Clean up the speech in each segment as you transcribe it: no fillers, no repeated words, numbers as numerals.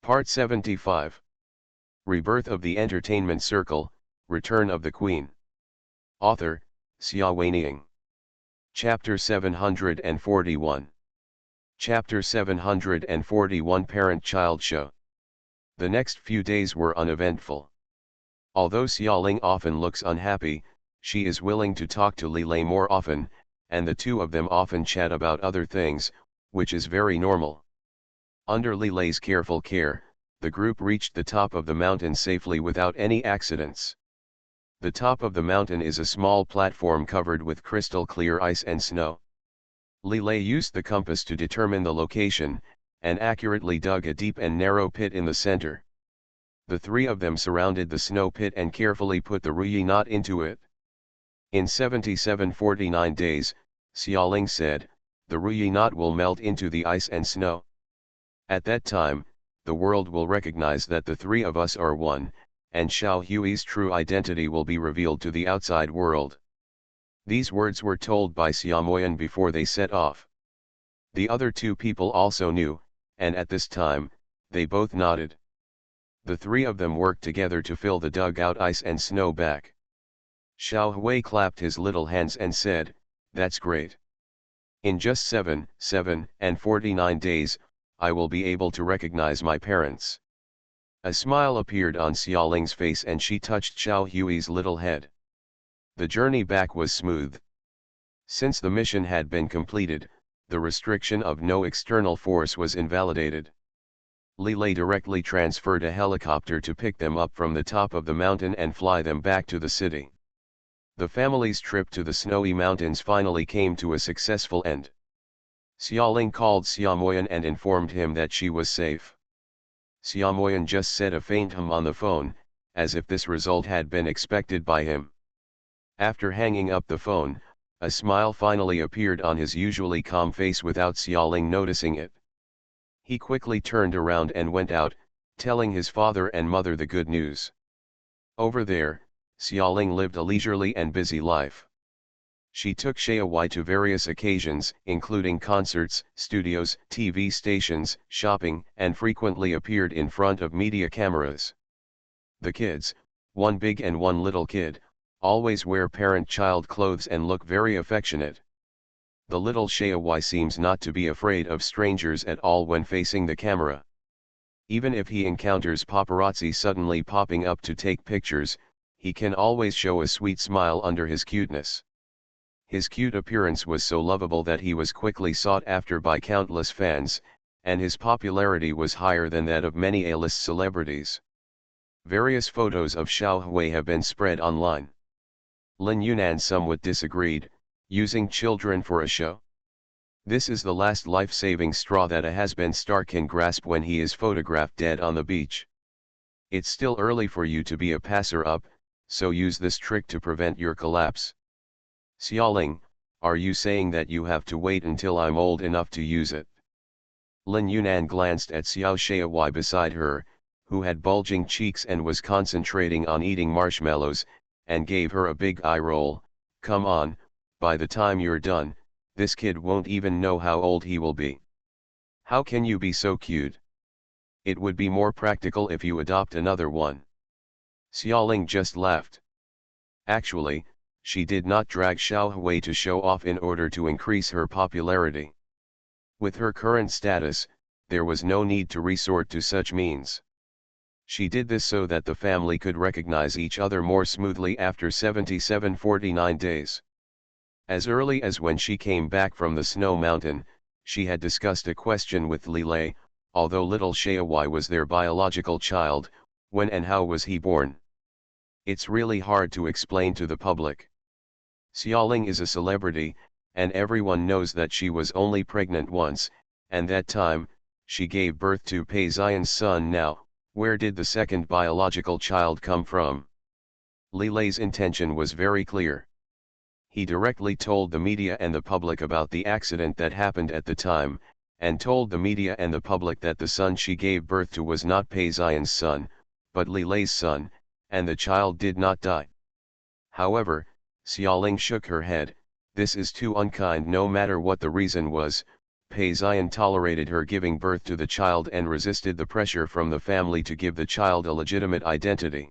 Part 75. Rebirth of the Entertainment Circle, Return of the Queen. Author, Xia Weining. Chapter 741. Chapter 741 Parent-Child Show. The next few days were uneventful. Although Xiaoling often looks unhappy, she is willing to talk to Lilei more often, and the two of them often chat about other things, which is very normal. Under Lilei's careful care, the group reached the top of the mountain safely without any accidents. The top of the mountain is a small platform covered with crystal clear ice and snow. Lilei used the compass to determine the location, and accurately dug a deep and narrow pit in the center. The three of them surrounded the snow pit and carefully put the Ruyi knot into it. In 7749 days, Xiaoling said, the Ruyi knot will melt into the ice and snow. At that time, the world will recognize that the three of us are one, and Xiao Hui's true identity will be revealed to the outside world. These words were told by Xiaomoyan before they set off. The other two people also knew, and at this time, they both nodded. The three of them worked together to fill the dug-out ice and snow back. Xiao Hui clapped his little hands and said, "That's great. In just 49 days, I will be able to recognize my parents." A smile appeared on Xiaoling's face and she touched Xiao Hui's little head. The journey back was smooth. Since the mission had been completed, the restriction of no external force was invalidated. Lilei directly transferred a helicopter to pick them up from the top of the mountain and fly them back to the city. The family's trip to the snowy mountains finally came to a successful end. Xiaoling called Xiaomoyan and informed him that she was safe. Xiaomoyan just said a faint hum on the phone, as if this result had been expected by him. After hanging up the phone, a smile finally appeared on his usually calm face without Xiaoling noticing it. He quickly turned around and went out, telling his father and mother the good news. Over there, Xiaoling lived a leisurely and busy life. She took Xiaowei to various occasions, including concerts, studios, TV stations, shopping, and frequently appeared in front of media cameras. The kids, one big and one little kid, always wear parent-child clothes and look very affectionate. The little Xiaowei seems not to be afraid of strangers at all when facing the camera. Even if he encounters paparazzi suddenly popping up to take pictures, he can always show a sweet smile under his cuteness. His cute appearance was so lovable that he was quickly sought after by countless fans, and his popularity was higher than that of many A-list celebrities. Various photos of Xiao Hui have been spread online. Lin Yunan somewhat disagreed, using children for a show. This is the last life-saving straw that a has-been star can grasp when he is photographed dead on the beach. It's still early for you to be a passer-up, so use this trick to prevent your collapse. Xiaoling, are you saying that you have to wait until I'm old enough to use it? Lin Yunan glanced at Xiao Xiaowei beside her, who had bulging cheeks and was concentrating on eating marshmallows, and gave her a big eye roll. Come on, by the time you're done, this kid won't even know how old he will be. How can you be so cute? It would be more practical if you adopt another one. Xiaoling just laughed. Actually, she did not drag Xiao Hui to show off in order to increase her popularity. With her current status, there was no need to resort to such means. She did this so that the family could recognize each other more smoothly after 7749 days. As early as when she came back from the snow mountain, she had discussed a question with Lilei, although little Xiaowei was their biological child, when and how was he born? It's really hard to explain to the public. Xiaoling is a celebrity, and everyone knows that she was only pregnant once, and that time, she gave birth to Pei Xian's son. Now, where did the second biological child come from? Lilei's intention was very clear. He directly told the media and the public about the accident that happened at the time, and told the media and the public that the son she gave birth to was not Pei Xian's son, but Lilei's son, and the child did not die. However, Xiaoling shook her head. This is too unkind no matter what the reason was, Pei Xian tolerated her giving birth to the child and resisted the pressure from the family to give the child a legitimate identity.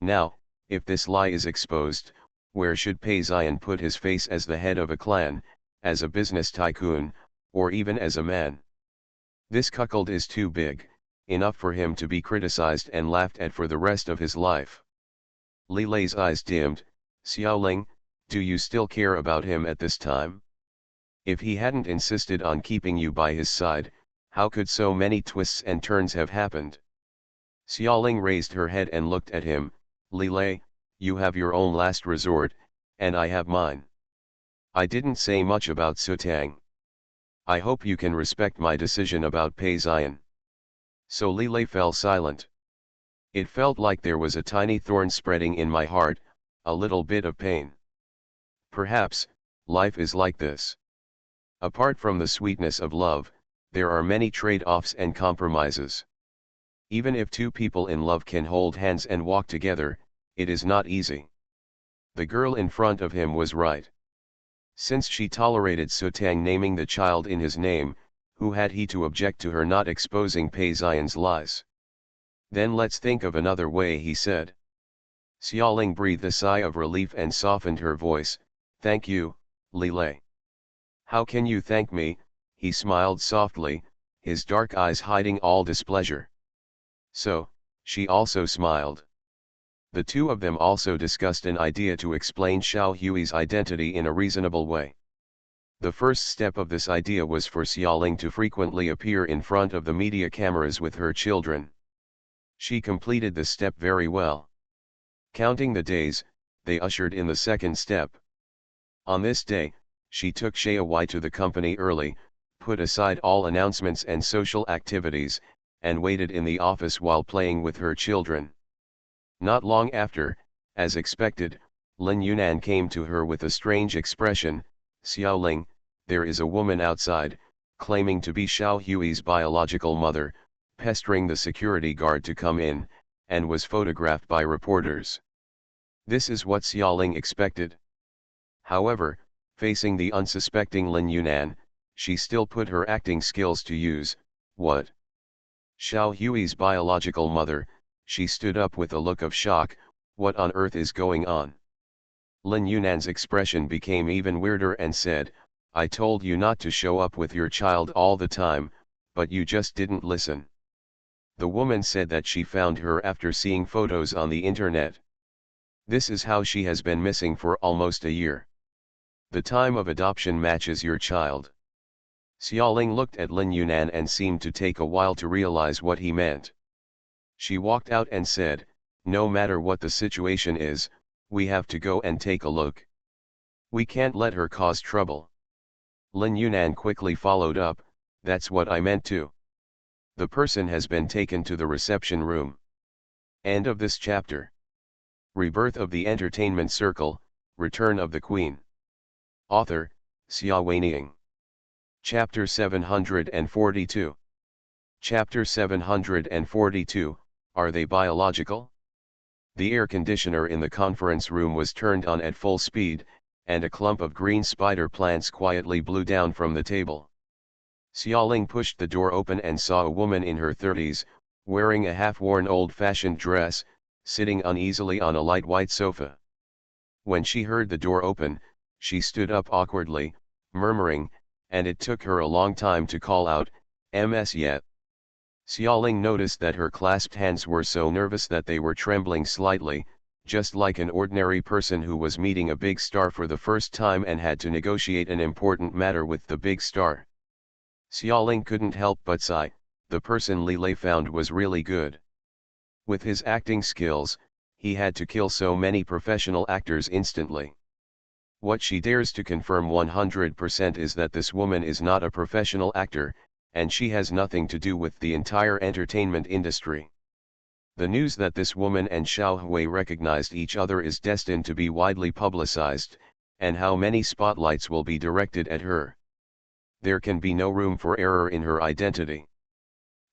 Now, if this lie is exposed, where should Pei Xian put his face as the head of a clan, as a business tycoon, or even as a man? This cuckold is too big, enough for him to be criticized and laughed at for the rest of his life. Li Lei's eyes dimmed. Xiaoling, do you still care about him at this time? If he hadn't insisted on keeping you by his side, how could so many twists and turns have happened? Xiaoling raised her head and looked at him. Li Lei, you have your own last resort, and I have mine. I didn't say much about Sutang. I hope you can respect my decision about Pei Xian. So Li Lei fell silent. It felt like there was a tiny thorn spreading in my heart, a little bit of pain. Perhaps, life is like this. Apart from the sweetness of love, there are many trade-offs and compromises. Even if two people in love can hold hands and walk together, it is not easy. The girl in front of him was right. Since she tolerated Sutang naming the child in his name, who had he to object to her not exposing Pei Xian's lies? Then let's think of another way, he said. Xiaoling breathed a sigh of relief and softened her voice. Thank you, Li Lei. How can you thank me? He smiled softly, his dark eyes hiding all displeasure. So, she also smiled. The two of them also discussed an idea to explain Xiao Hui's identity in a reasonable way. The first step of this idea was for Xiaoling to frequently appear in front of the media cameras with her children. She completed the step very well. Counting the days, they ushered in the second step. On this day, she took Xiaowei to the company early, put aside all announcements and social activities, and waited in the office while playing with her children. Not long after, as expected, Lin Yunan came to her with a strange expression. Xiaoling, there is a woman outside, claiming to be Xiao Hui's biological mother, pestering the security guard to come in, and was photographed by reporters. This is what Xiaoling expected. However, facing the unsuspecting Lin Yunan, she still put her acting skills to use. What? Xiao Hui's biological mother? She stood up with a look of shock. What on earth is going on? Lin Yunan's expression became even weirder and said, I told you not to show up with your child all the time, but you just didn't listen. The woman said that she found her after seeing photos on the internet. This is how she has been missing for almost a year. The time of adoption matches your child. Xiaoling looked at Lin Yunan and seemed to take a while to realize what he meant. She walked out and said, no matter what the situation is, we have to go and take a look. We can't let her cause trouble. Lin Yunan quickly followed up, that's what I meant too. The person has been taken to the reception room. End of this chapter. Rebirth of the Entertainment Circle, Return of the Queen. Author, Xia Weining. Chapter 742. Chapter 742, Are they biological? The air conditioner in the conference room was turned on at full speed, and a clump of green spider plants quietly blew down from the table. Xiaoling pushed the door open and saw a woman in her 30s, wearing a half-worn old-fashioned dress, sitting uneasily on a light white sofa. When she heard the door open, she stood up awkwardly, murmuring, and it took her a long time to call out, "Ms. yet?" Xiaoling noticed that her clasped hands were so nervous that they were trembling slightly, just like an ordinary person who was meeting a big star for the first time and had to negotiate an important matter with the big star. Xiaoling couldn't help but sigh. The person Li Lei found was really good. With his acting skills, he had to kill so many professional actors instantly. What she dares to confirm 100% is that this woman is not a professional actor, and she has nothing to do with the entire entertainment industry. The news that this woman and Xiao Hui recognized each other is destined to be widely publicized, and how many spotlights will be directed at her. There can be no room for error in her identity.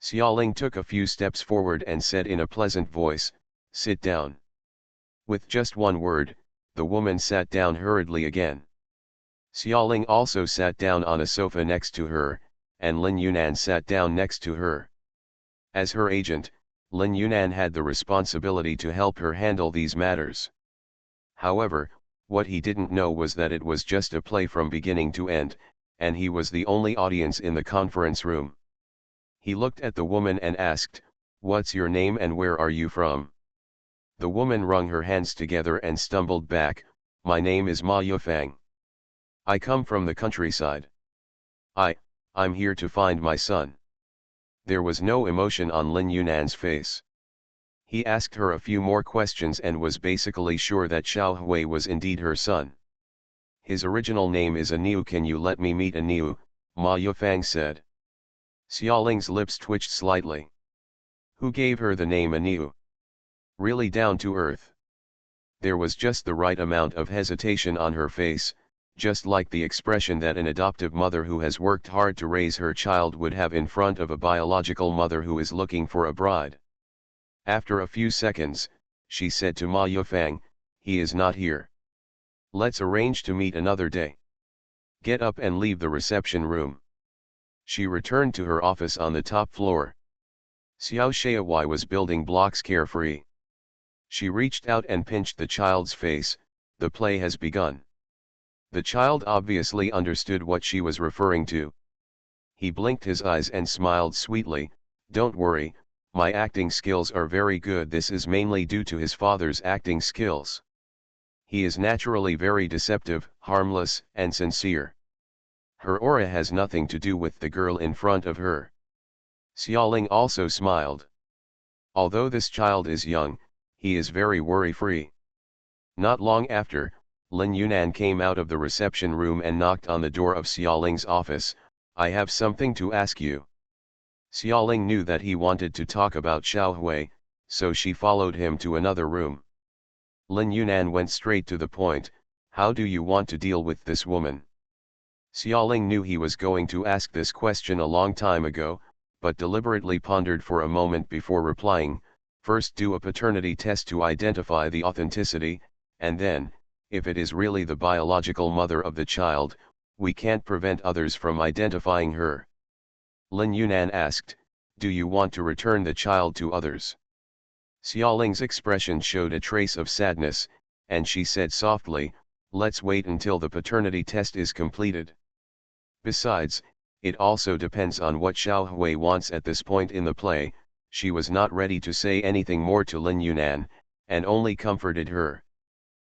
Xiaoling took a few steps forward and said in a pleasant voice, "Sit down." With just one word, the woman sat down hurriedly again. Xiaoling also sat down on a sofa next to her, and Lin Yunan sat down next to her. As her agent, Lin Yunan had the responsibility to help her handle these matters. However, what he didn't know was that it was just a play from beginning to end, and he was the only audience in the conference room. He looked at the woman and asked, "What's your name and where are you from?" The woman wrung her hands together and stumbled back, "My name is Ma Yufang. I come from the countryside. I'm here to find my son." There was no emotion on Lin Yunan's face. He asked her a few more questions and was basically sure that Xiao Hui was indeed her son. "His original name is Aniu. Can you let me meet Aniu?" Ma Yufang said. Xiaoling's lips twitched slightly. Who gave her the name Aniu? Really down to earth. There was just the right amount of hesitation on her face, just like the expression that an adoptive mother who has worked hard to raise her child would have in front of a biological mother who is looking for a bride. After a few seconds, she said to Ma Yufang, "He is not here. Let's arrange to meet another day. Get up and leave the reception room." She returned to her office on the top floor. Xiao Shaowai was building blocks carefree. She reached out and pinched the child's face. "The play has begun." The child obviously understood what she was referring to. He blinked his eyes and smiled sweetly, "Don't worry, my acting skills are very good. This is mainly due to his father's acting skills. He is naturally very deceptive, harmless, and sincere. Her aura has nothing to do with the girl in front of her." Xiaoling also smiled. Although this child is young, he is very worry-free. Not long after, Lin Yunan came out of the reception room and knocked on the door of Xiaoling's office. "I have something to ask you." Xiaoling knew that he wanted to talk about Xiao Hui, so she followed him to another room. Lin Yunan went straight to the point, "How do you want to deal with this woman?" Xiaoling knew he was going to ask this question a long time ago, but deliberately pondered for a moment before replying. "First do a paternity test to identify the authenticity, and then, if it is really the biological mother of the child, we can't prevent others from identifying her." Lin Yunan asked, "Do you want to return the child to others?" Xiaoling's expression showed a trace of sadness, and she said softly, "Let's wait until the paternity test is completed. Besides, it also depends on what Xiao Hui wants at this point in the play." She was not ready to say anything more to Lin Yunan, and only comforted her.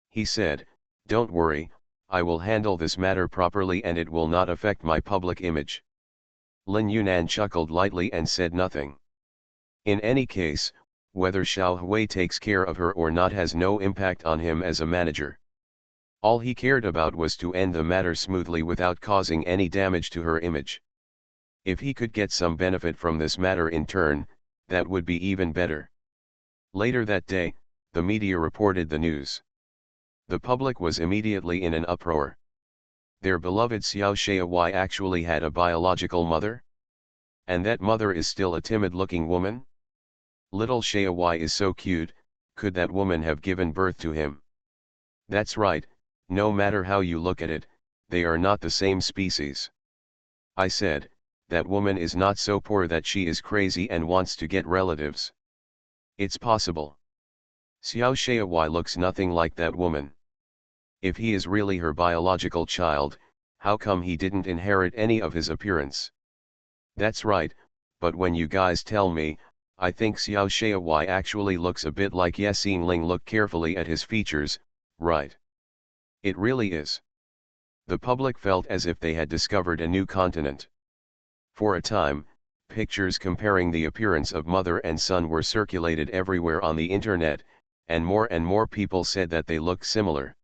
He said, "Don't worry, I will handle this matter properly and it will not affect my public image." Lin Yunan chuckled lightly and said nothing. In any case, whether Xiao Hui takes care of her or not has no impact on him as a manager. All he cared about was to end the matter smoothly without causing any damage to her image. If he could get some benefit from this matter in turn, that would be even better. Later that day, the media reported the news. The public was immediately in an uproar. Their beloved Xiao Shaowai actually had a biological mother? And that mother is still a timid-looking woman? Little Shaowai is so cute, could that woman have given birth to him? That's right, no matter how you look at it, they are not the same species. I said, that woman is not so poor that she is crazy and wants to get relatives. It's possible. Xiao Shaowai looks nothing like that woman. If he is really her biological child, how come he didn't inherit any of his appearance? That's right, but when you guys tell me, I think Xiao Shaowai actually looks a bit like Ye Xingling. Look carefully at his features, right? It really is. The public felt as if they had discovered a new continent. For a time, pictures comparing the appearance of mother and son were circulated everywhere on the internet, and more people said that they looked similar.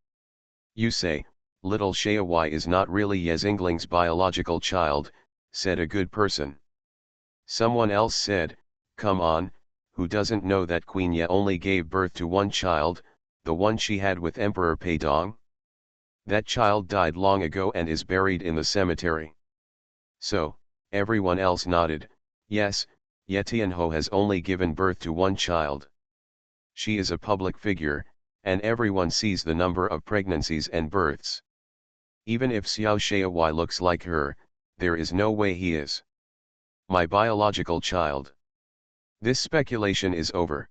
"You say, little Shaowai is not really Ye Xingling's biological child," said a good person. Someone else said, "Come on, who doesn't know that Queen Ye only gave birth to one child, the one she had with Emperor Peidong? That child died long ago and is buried in the cemetery." So, everyone else nodded, "Yes, Ye Tianho has only given birth to one child. She is a public figure, and everyone sees the number of pregnancies and births. Even if Xiao Shuai looks like her, there is no way he is my biological child. This speculation is over.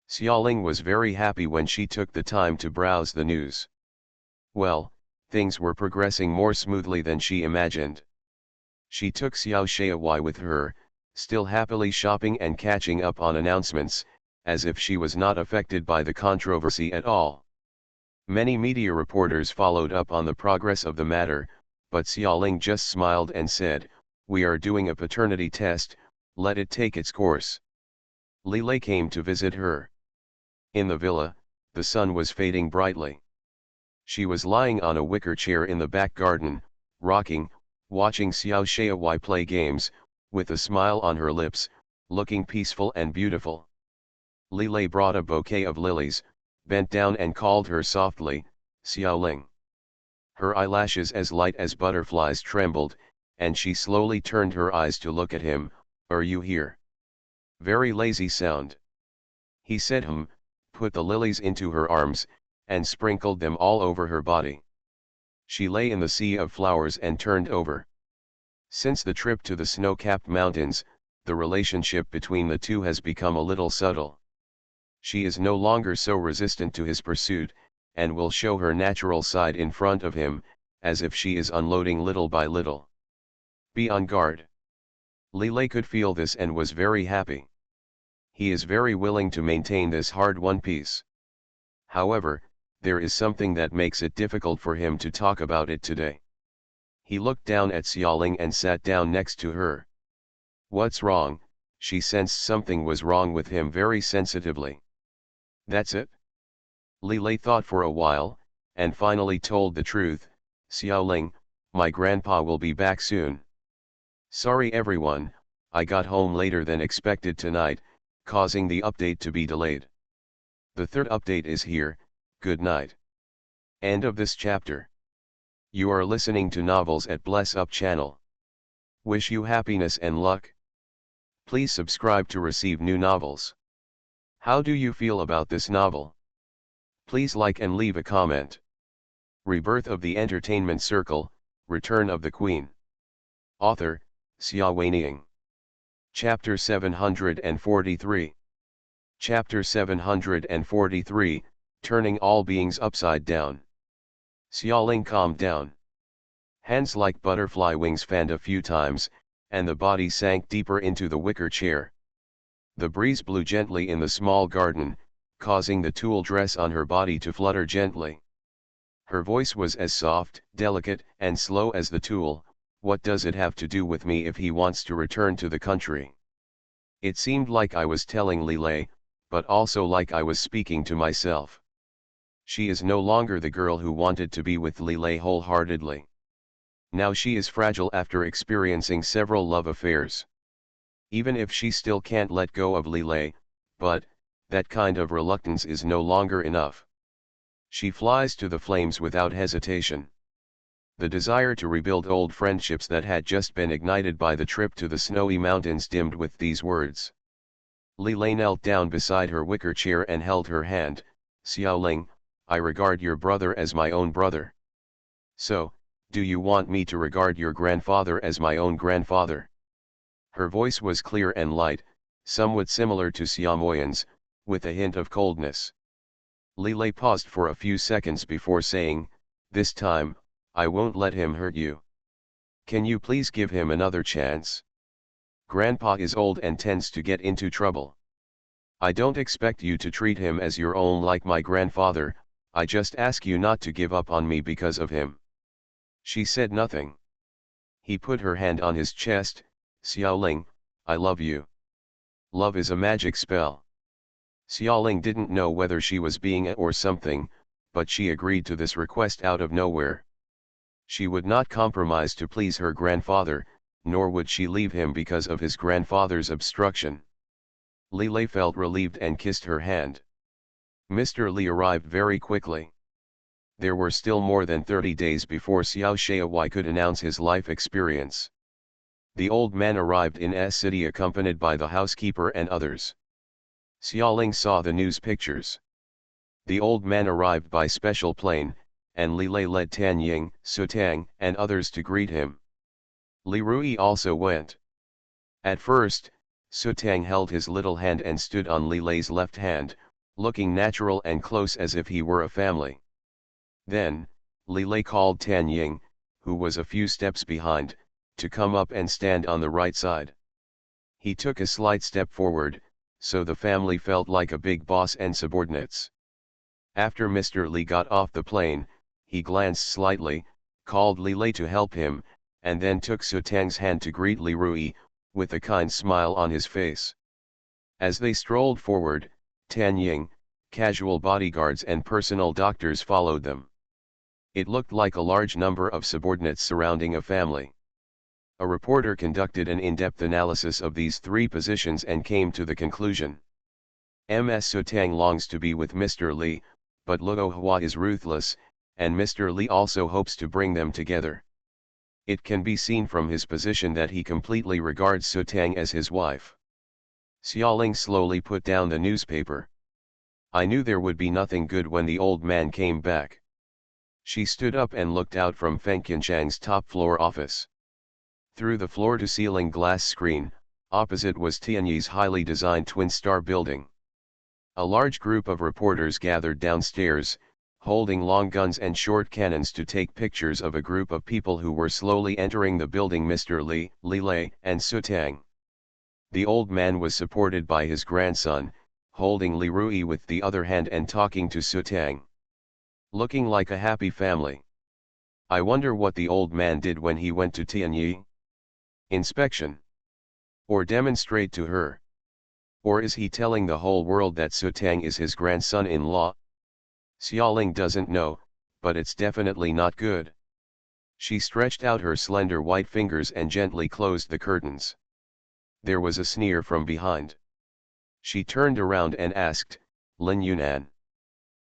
Xiaoling was very happy when she took the time to browse the news. Well, things were progressing more smoothly than she imagined. She took Xiao Shuai with her, still happily shopping and catching up on announcements, as if she was not affected by the controversy at all. Many media reporters followed up on the progress of the matter, but Xiaoling just smiled and said, "We are doing a paternity test, let it take its course." Li Lei came to visit her. In the villa, the sun was fading brightly. She was lying on a wicker chair in the back garden, rocking, watching Xiao Shuai play games, with a smile on her lips, looking peaceful and beautiful. Li Lei brought a bouquet of lilies, bent down and called her softly, "Xiaoling." Her eyelashes as light as butterflies trembled, and she slowly turned her eyes to look at him. "Are you here?" "Very lazy sound." He said put the lilies into her arms, and sprinkled them all over her body. She lay in the sea of flowers and turned over. Since the trip to the snow-capped mountains, the relationship between the two has become a little subtle. She is no longer so resistant to his pursuit, and will show her natural side in front of him, as if she is unloading little by little. Be on guard. Li Lei could feel this and was very happy. He is very willing to maintain this hard-won peace. However, there is something that makes it difficult for him to talk about it today. He looked down at Xiaoling and sat down next to her. "What's wrong?" She sensed something was wrong with him very sensitively. "That's it?" Li Lei thought for a while, and finally told the truth, "Xiaoling, my grandpa will be back soon. Sorry everyone, I got home later than expected tonight, causing the update to be delayed. The third update is here, good night." End of this chapter. You are listening to Novels at Bless Up channel. Wish you happiness and luck. Please subscribe to receive new novels. How do you feel about this novel? Please like and leave a comment. Rebirth of the Entertainment Circle, Return of the Queen. Author, Xia Weining. Chapter 743. Chapter 743, Turning All Beings Upside Down. Xiaoling calmed down. Hands like butterfly wings fanned a few times, and the body sank deeper into the wicker chair. The breeze blew gently in the small garden, causing the tulle dress on her body to flutter gently. Her voice was as soft, delicate, and slow as the tulle. "What does it have to do with me if he wants to return to the country?" It seemed like I was telling Li Lei, but also like I was speaking to myself. She is no longer the girl who wanted to be with Li Lei wholeheartedly. Now she is fragile after experiencing several love affairs. Even if she still can't let go of Li Lei, but that kind of reluctance is no longer enough. She flies to the flames without hesitation. The desire to rebuild old friendships that had just been ignited by the trip to the snowy mountains dimmed with these words. Li Lei knelt down beside her wicker chair and held her hand. "Xiaoling, I regard your brother as my own brother. So, do you want me to regard your grandfather as my own grandfather?" Her voice was clear and light, somewhat similar to Xiaomoyan's, with a hint of coldness. Li Lei paused for a few seconds before saying, "This time, I won't let him hurt you. Can you please give him another chance? Grandpa is old and tends to get into trouble. I don't expect you to treat him as your own like my grandfather, I just ask you not to give up on me because of him." She said nothing. He put her hand on his chest. "Xiaoling, I love you. Love is a magic spell." Xiaoling didn't know whether she was being a or something, but she agreed to this request out of nowhere. She would not compromise to please her grandfather, nor would she leave him because of his grandfather's obstruction. Li Lei felt relieved and kissed her hand. Mr. Li arrived very quickly. There were still more than 30 days before Xiao Shuai could announce his life experience. The old man arrived in S City accompanied by the housekeeper and others. Xiaoling saw the news pictures. The old man arrived by special plane, and Li Lei led Tan Ying, Su Tang, and others to greet him. Li Rui also went. At first, Su Tang held his little hand and stood on Li Lei's left hand, looking natural and close as if he were a family. Then, Li Lei called Tan Ying, who was a few steps behind, to come up and stand on the right side. He took a slight step forward, so the family felt like a big boss and subordinates. After Mr. Li got off the plane, he glanced slightly, called Li Lei to help him, and then took Su Tang's hand to greet Li Rui, with a kind smile on his face. As they strolled forward, Tan Ying, casual bodyguards and personal doctors followed them. It looked like a large number of subordinates surrounding a family. A reporter conducted an in-depth analysis of these three positions and came to the conclusion. Ms. Su Tang longs to be with Mr. Li, but Luo Hua is ruthless, and Mr. Li also hopes to bring them together. It can be seen from his position that he completely regards Su Tang as his wife. Xiaoling slowly put down the newspaper. I knew there would be nothing good when the old man came back. She stood up and looked out from Feng Qianchang's top-floor office. Through the floor-to-ceiling glass screen, opposite was Tianyi's highly designed twin-star building. A large group of reporters gathered downstairs, holding long guns and short cannons to take pictures of a group of people who were slowly entering the building: Mr. Li, Li Lei, and Su Tang. The old man was supported by his grandson, holding Li Rui with the other hand and talking to Su Tang. Looking like a happy family. I wonder what the old man did when he went to Tianyi. Inspection. Or demonstrate to her. Or is he telling the whole world that Su Tang is his grandson-in-law? Xiaoling doesn't know, but it's definitely not good. She stretched out her slender white fingers and gently closed the curtains. There was a sneer from behind. She turned around and asked, Lin Yunan.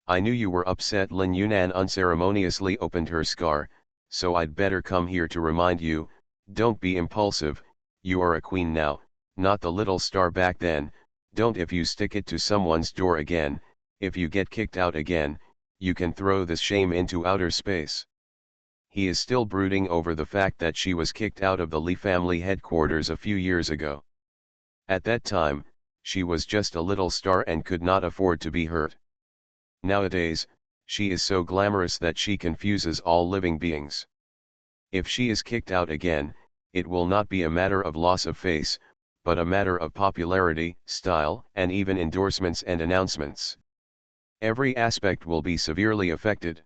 I knew you were upset. Lin Yunan unceremoniously opened her scar, so I'd better come here to remind you, don't be impulsive, you are a queen now, not the little star back then. Don't. If you stick it to someone's door again, if you get kicked out again, you can throw this shame into outer space. He is still brooding over the fact that she was kicked out of the Li family headquarters a few years ago. At that time, she was just a little star and could not afford to be hurt. Nowadays, she is so glamorous that she confuses all living beings. If she is kicked out again, it will not be a matter of loss of face, but a matter of popularity, style, and even endorsements and announcements. Every aspect will be severely affected.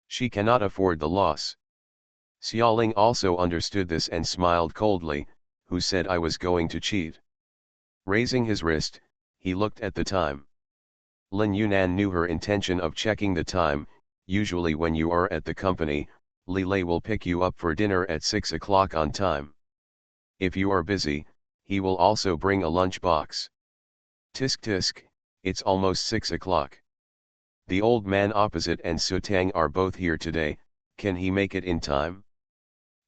She cannot afford the loss. Xiaoling also understood this and smiled coldly. Who said I was going to cheat? Raising his wrist, he looked at the time. Lin Yunan knew her intention of checking the time. Usually when you are at the company, Li Lei will pick you up for dinner at 6 o'clock on time. If you are busy, he will also bring a lunch box. Tisk tisk, it's almost 6 o'clock. The old man opposite and Su Tang are both here today. Can he make it in time?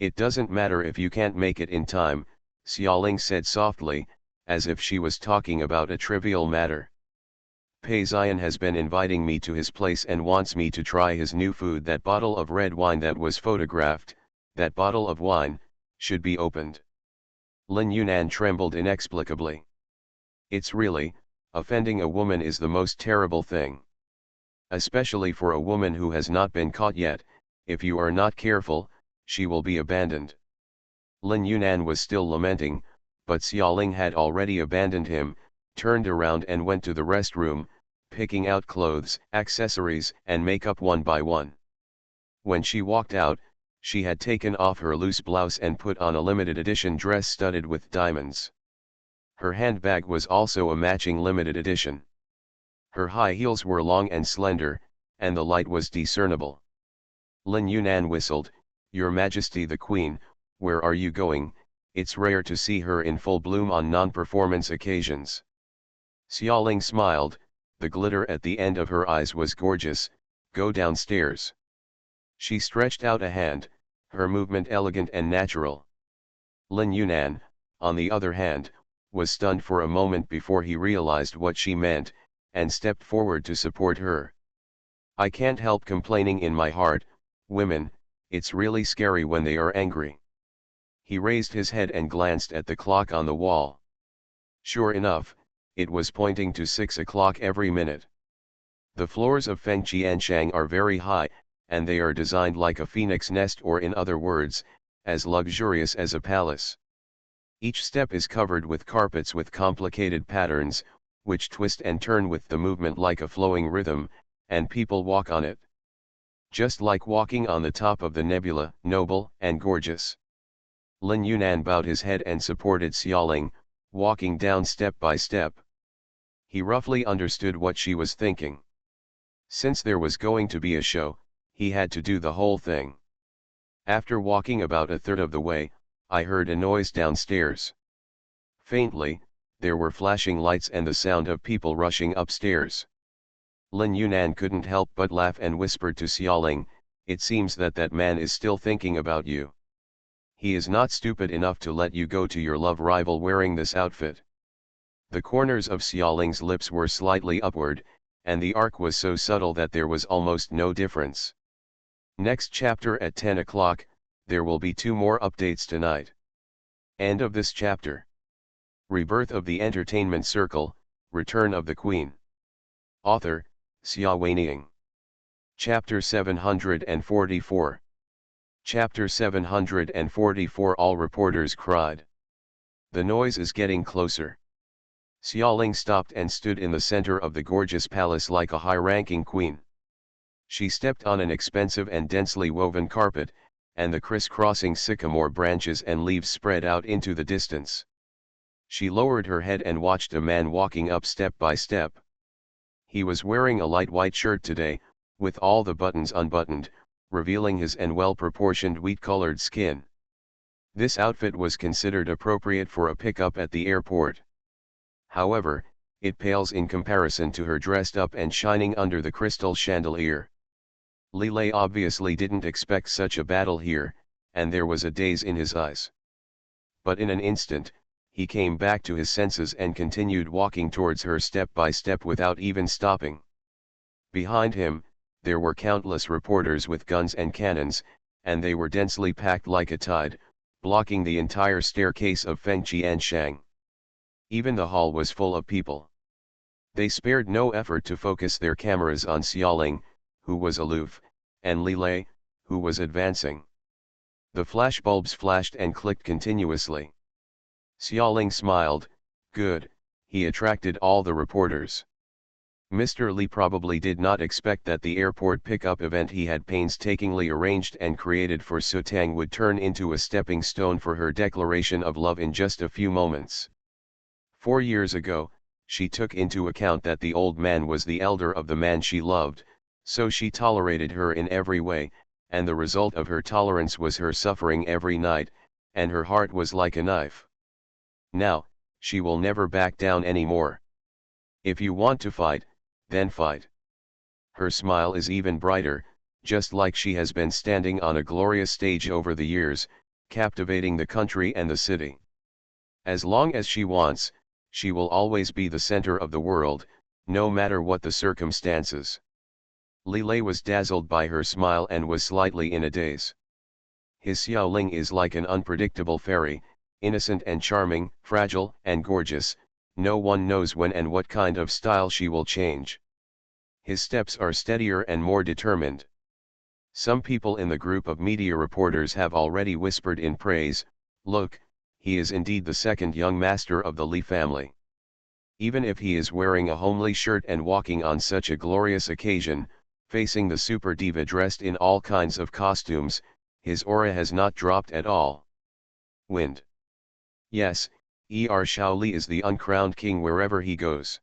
It doesn't matter if you can't make it in time, Xiaoling said softly, as if she was talking about a trivial matter. Pei Xian has been inviting me to his place and wants me to try his new food. That bottle of red wine that was photographed, that bottle of wine, should be opened. Lin Yunan trembled inexplicably. It's really, offending a woman is the most terrible thing. Especially for a woman who has not been caught yet. If you are not careful, she will be abandoned. Lin Yunan was still lamenting, but Xiaoling had already abandoned him, turned around and went to the restroom, picking out clothes, accessories, and makeup one by one. When she walked out, she had taken off her loose blouse and put on a limited edition dress studded with diamonds. Her handbag was also a matching limited edition. Her high heels were long and slender, and the light was discernible. Lin Yunan whistled, Your Majesty the Queen, where are you going? It's rare to see her in full bloom on non-performance occasions. Xiaoling smiled, the glitter at the end of her eyes was gorgeous. Go downstairs. She stretched out a hand, her movement elegant and natural. Lin Yunan, on the other hand, was stunned for a moment before he realized what she meant, and stepped forward to support her. I can't help complaining in my heart, women, it's really scary when they are angry. He raised his head and glanced at the clock on the wall. Sure enough, it was pointing to 6 o'clock every minute. The floors of Fengqianshang are very high, and they are designed like a phoenix nest, or in other words, as luxurious as a palace. Each step is covered with carpets with complicated patterns, which twist and turn with the movement like a flowing rhythm, and people walk on it. Just like walking on the top of the nebula, noble and gorgeous. Lin Yunan bowed his head and supported Xiaoling, walking down step by step. He roughly understood what she was thinking. Since there was going to be a show, he had to do the whole thing. After walking about a third of the way, I heard a noise downstairs. Faintly, there were flashing lights and the sound of people rushing upstairs. Lin Yunan couldn't help but laugh and whispered to Xiaoling, "It seems that man is still thinking about you. He is not stupid enough to let you go to your love rival wearing this outfit." The corners of Xiaoling's lips were slightly upward, and the arc was so subtle that there was almost no difference. Next chapter at 10 o'clock, there will be 2 more updates tonight. End of this chapter. Rebirth of the Entertainment Circle, Return of the Queen. Author, Xia Weining. Chapter 744. Chapter 744. All reporters cried. The noise is getting closer. Xiaoling stopped and stood in the center of the gorgeous palace like a high-ranking queen. She stepped on an expensive and densely woven carpet, and the criss-crossing sycamore branches and leaves spread out into the distance. She lowered her head and watched a man walking up step by step. He was wearing a light white shirt today, with all the buttons unbuttoned, revealing his well-proportioned wheat-colored skin. This outfit was considered appropriate for a pickup at the airport. However, it pales in comparison to her dressed up and shining under the crystal chandelier. Li Lei obviously didn't expect such a battle here, and there was a daze in his eyes. But in an instant, he came back to his senses and continued walking towards her step by step without even stopping. Behind him, there were countless reporters with guns and cannons, and they were densely packed like a tide, blocking the entire staircase of Fengqianshang. Even the hall was full of people. They spared no effort to focus their cameras on Xiaoling, who was aloof, and Li Lei, who was advancing. The flashbulbs flashed and clicked continuously. Xiaoling smiled. Good, he attracted all the reporters. Mr. Li probably did not expect that the airport pickup event he had painstakingly arranged and created for Sutang would turn into a stepping stone for her declaration of love in just a few moments. 4 years ago, she took into account that the old man was the elder of the man she loved, so she tolerated her in every way, and the result of her tolerance was her suffering every night, and her heart was like a knife. Now, she will never back down anymore. If you want to fight, then fight. Her smile is even brighter, just like she has been standing on a glorious stage over the years, captivating the country and the city. As long as she wants, she will always be the center of the world, no matter what the circumstances. Li Lei was dazzled by her smile and was slightly in a daze. His Xiaoling is like an unpredictable fairy, innocent and charming, fragile and gorgeous. No one knows when and what kind of style she will change. His steps are steadier and more determined. Some people in the group of media reporters have already whispered in praise, "Look, he is indeed the second young master of the Li family." Even if he is wearing a homely shirt and walking on such a glorious occasion, facing the super diva dressed in all kinds of costumes, his aura has not dropped at all. Wind. Yes, Shaoli is the uncrowned king wherever he goes.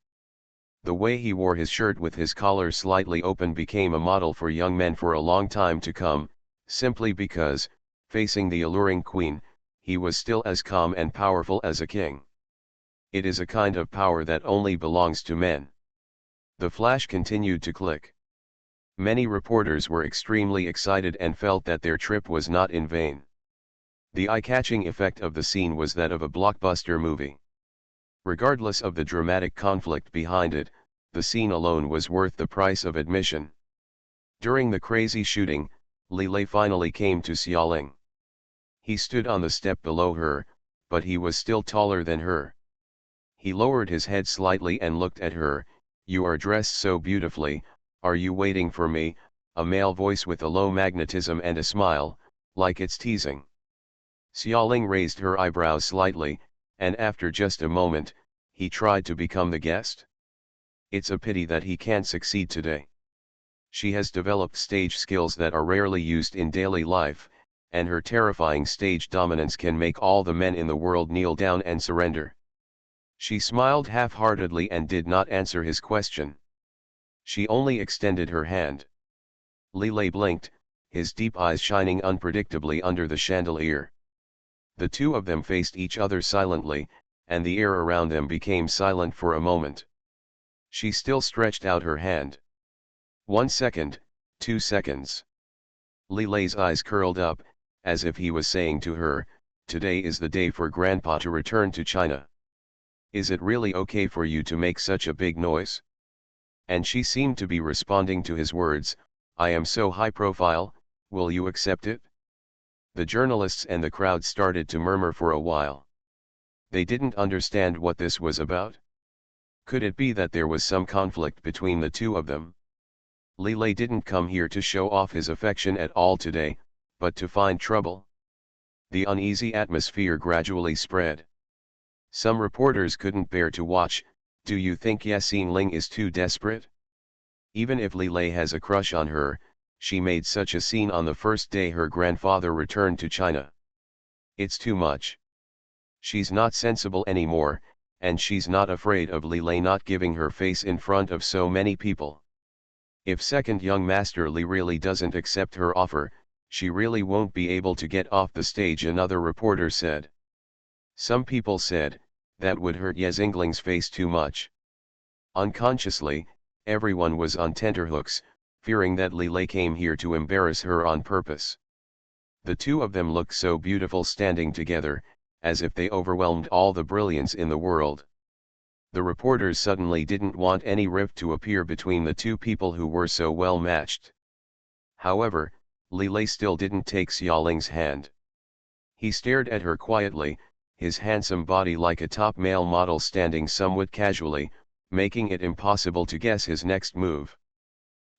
The way he wore his shirt with his collar slightly open became a model for young men for a long time to come, simply because, facing the alluring queen, he was still as calm and powerful as a king. It is a kind of power that only belongs to men. The flash continued to click. Many reporters were extremely excited and felt that their trip was not in vain. The eye-catching effect of the scene was that of a blockbuster movie. Regardless of the dramatic conflict behind it, the scene alone was worth the price of admission. During the crazy shooting, Li Lei finally came to Xiaoling. He stood on the step below her, but he was still taller than her. He lowered his head slightly and looked at her. "You are dressed so beautifully, are you waiting for me?" A male voice with a low magnetism and a smile, like it's teasing. Xiaoling raised her eyebrows slightly, and after just a moment, he tried to become the guest. It's a pity that he can't succeed today. She has developed stage skills that are rarely used in daily life, and her terrifying stage dominance can make all the men in the world kneel down and surrender. She smiled half-heartedly and did not answer his question. She only extended her hand. Li Lei blinked, his deep eyes shining unpredictably under the chandelier. The two of them faced each other silently, and the air around them became silent for a moment. She still stretched out her hand. 1 second, 2 seconds. Li Lei's eyes curled up, as if he was saying to her, "Today is the day for Grandpa to return to China. Is it really okay for you to make such a big noise?" And she seemed to be responding to his words, "I am so high profile, will you accept it?" The journalists and the crowd started to murmur for a while. They didn't understand what this was about. Could it be that there was some conflict between the two of them? Li Lei didn't come here to show off his affection at all today, but to find trouble. The uneasy atmosphere gradually spread. Some reporters couldn't bear to watch. "Do you think Yasing Ling is too desperate? Even if Li Lei has a crush on her, she made such a scene on the first day her grandfather returned to China. It's too much. She's not sensible anymore, and she's not afraid of Li Lei not giving her face in front of so many people. If second young master Li really doesn't accept her offer, she really won't be able to get off the stage," another reporter said. Some people said, "That would hurt Yezingling's face too much." Unconsciously, everyone was on tenterhooks, fearing that Li Lei came here to embarrass her on purpose. The two of them looked so beautiful standing together, as if they overwhelmed all the brilliance in the world. The reporters suddenly didn't want any rift to appear between the two people who were so well matched. However, Li Lei still didn't take Xiaoling's hand. He stared at her quietly, his handsome body like a top male model standing somewhat casually, making it impossible to guess his next move.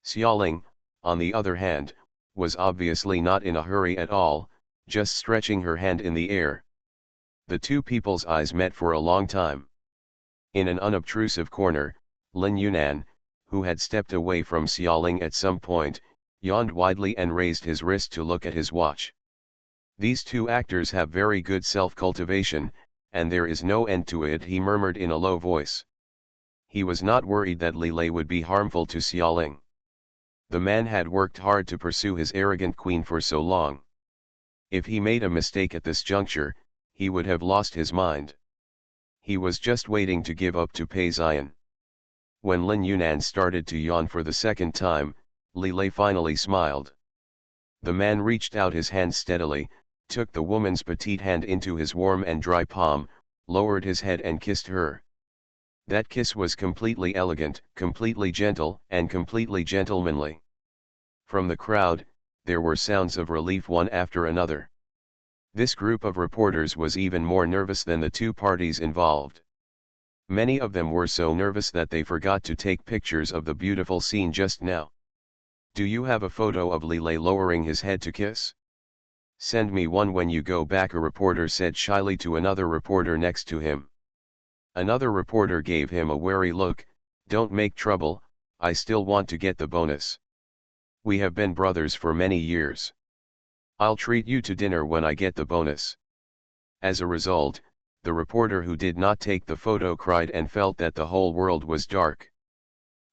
Xiaoling, on the other hand, was obviously not in a hurry at all, just stretching her hand in the air. The two people's eyes met for a long time. In an unobtrusive corner, Lin Yunan, who had stepped away from Xiaoling at some point, yawned widely and raised his wrist to look at his watch. "These two actors have very good self-cultivation, and there is no end to it," he murmured in a low voice. He was not worried that Li Lei would be harmful to Xiaoling. The man had worked hard to pursue his arrogant queen for so long. If he made a mistake at this juncture, he would have lost his mind. He was just waiting to give up to Pei Xian. When Lin Yunan started to yawn for the second time, Li Lei finally smiled. The man reached out his hand steadily, took the woman's petite hand into his warm and dry palm, lowered his head and kissed her. That kiss was completely elegant, completely gentle, and completely gentlemanly. From the crowd, there were sounds of relief one after another. This group of reporters was even more nervous than the two parties involved. Many of them were so nervous that they forgot to take pictures of the beautiful scene just now. "Do you have a photo of Li Lei lowering his head to kiss? Send me one when you go back," a reporter said shyly to another reporter next to him. Another reporter gave him a wary look. "Don't make trouble, I still want to get the bonus. We have been brothers for many years. I'll treat you to dinner when I get the bonus." As a result, the reporter who did not take the photo cried and felt that the whole world was dark.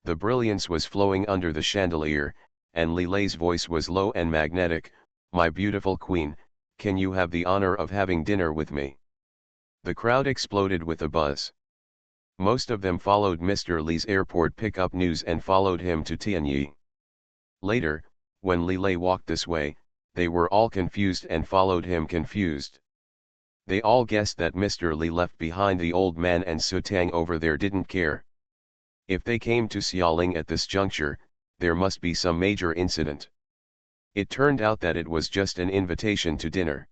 The brilliance was flowing under the chandelier, and Li Lei's voice was low and magnetic. "My beautiful queen, can you have the honor of having dinner with me?" The crowd exploded with a buzz. Most of them followed Mr. Li's airport pickup news and followed him to Tianyi. Later, when Li Lei walked this way, they were all confused and followed him confused. They all guessed that Mr. Li left behind the old man and Su Tang over there didn't care. If they came to Xiaoling at this juncture, there must be some major incident. It turned out that it was just an invitation to dinner.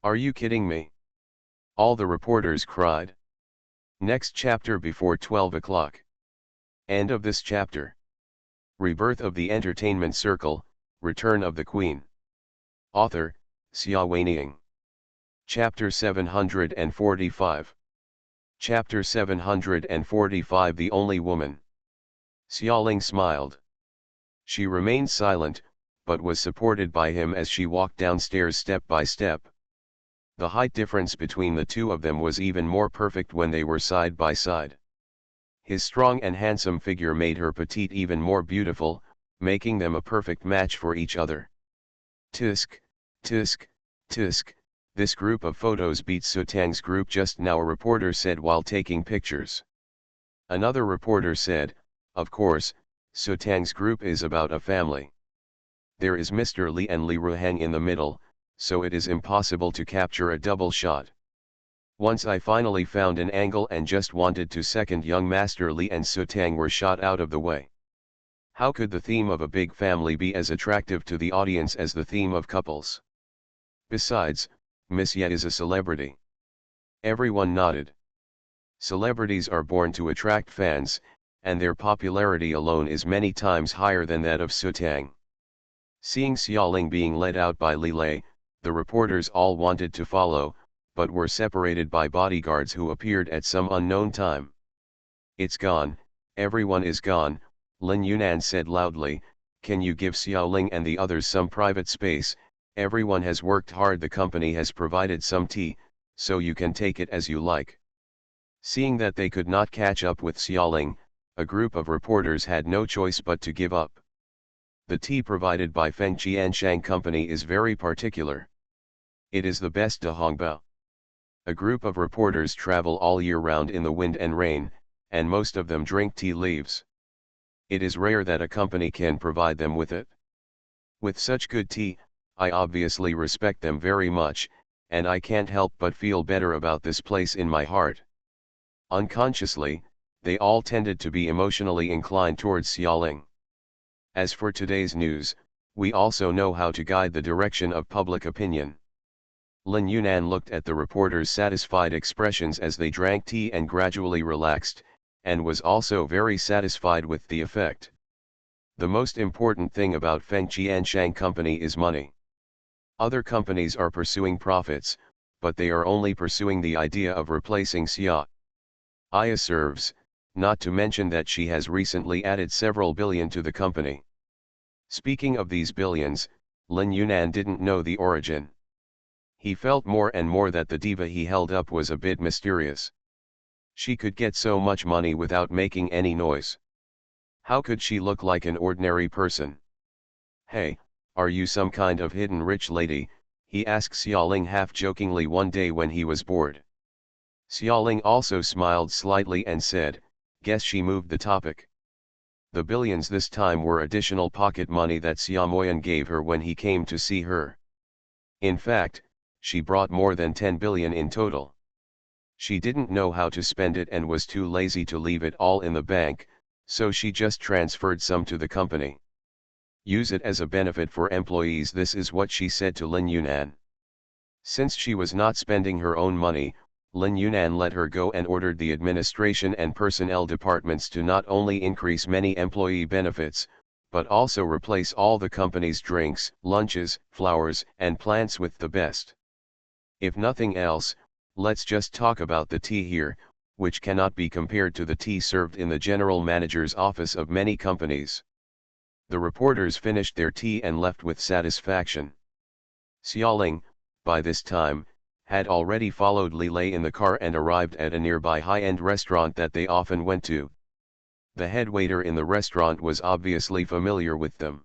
Are you kidding me? All the reporters cried. Next chapter before 12 o'clock. End of this chapter. Rebirth of the Entertainment Circle, Return of the Queen. Author, Xia Weining. Chapter 745. Chapter 745 The Only Woman. Xiaoling smiled. She remained silent, but was supported by him as she walked downstairs step by step. The height difference between the two of them was even more perfect when they were side by side. His strong and handsome figure made her petite even more beautiful, making them a perfect match for each other. Tisk, tisk, tisk, this group of photos beats Sutang's group just now, a reporter said while taking pictures. Another reporter said, of course, Sutang's group is about a family. There is Mr. Li and Li Ruhang in the middle, so it is impossible to capture a double shot. Once I finally found an angle and just wanted to second young Master Li and Sutang were shot out of the way. How could the theme of a big family be as attractive to the audience as the theme of couples? Besides, Miss Ye is a celebrity. Everyone nodded. Celebrities are born to attract fans, and their popularity alone is many times higher than that of Sutang. Seeing Xiaoling being led out by Li Lei, the reporters all wanted to follow, but were separated by bodyguards who appeared at some unknown time. It's gone, everyone is gone, Lin Yunan said loudly. Can you give Xiaoling and the others some private space? Everyone has worked hard, the company has provided some tea, so you can take it as you like. Seeing that they could not catch up with Xiaoling, a group of reporters had no choice but to give up. The tea provided by Feng Qianshang Company is very particular. It is the best de Hongbao. A group of reporters travel all year round in the wind and rain, and most of them drink tea leaves. It is rare that a company can provide them with it. With such good tea, I obviously respect them very much, and I can't help but feel better about this place in my heart. Unconsciously, they all tended to be emotionally inclined towards Xiaoling. As for today's news, we also know how to guide the direction of public opinion. Lin Yunan looked at the reporters' satisfied expressions as they drank tea and gradually relaxed, and was also very satisfied with the effect. The most important thing about Feng Qianshang Company is money. Other companies are pursuing profits, but they are only pursuing the idea of replacing Xia. Aya serves, not to mention that she has recently added several billion to the company. Speaking of these billions, Lin Yunan didn't know the origin. He felt more and more that the diva he held up was a bit mysterious. She could get so much money without making any noise. How could she look like an ordinary person? Hey, are you some kind of hidden rich lady? He asked Xiaoling half-jokingly one day when he was bored. Xiaoling also smiled slightly and said, guess she moved the topic. The billions this time were additional pocket money that Xia Moyan gave her when he came to see her. In fact, she brought more than 10 billion in total. She didn't know how to spend it and was too lazy to leave it all in the bank, so she just transferred some to the company. Use it as a benefit for employees, this is what she said to Lin Yunan. Since she was not spending her own money, Lin Yunan let her go and ordered the administration and personnel departments to not only increase many employee benefits, but also replace all the company's drinks, lunches, flowers, and plants with the best. If nothing else, let's just talk about the tea here, which cannot be compared to the tea served in the general manager's office of many companies. The reporters finished their tea and left with satisfaction. Xiaoling, by this time, had already followed Li Lei in the car and arrived at a nearby high-end restaurant that they often went to. The head waiter in the restaurant was obviously familiar with them.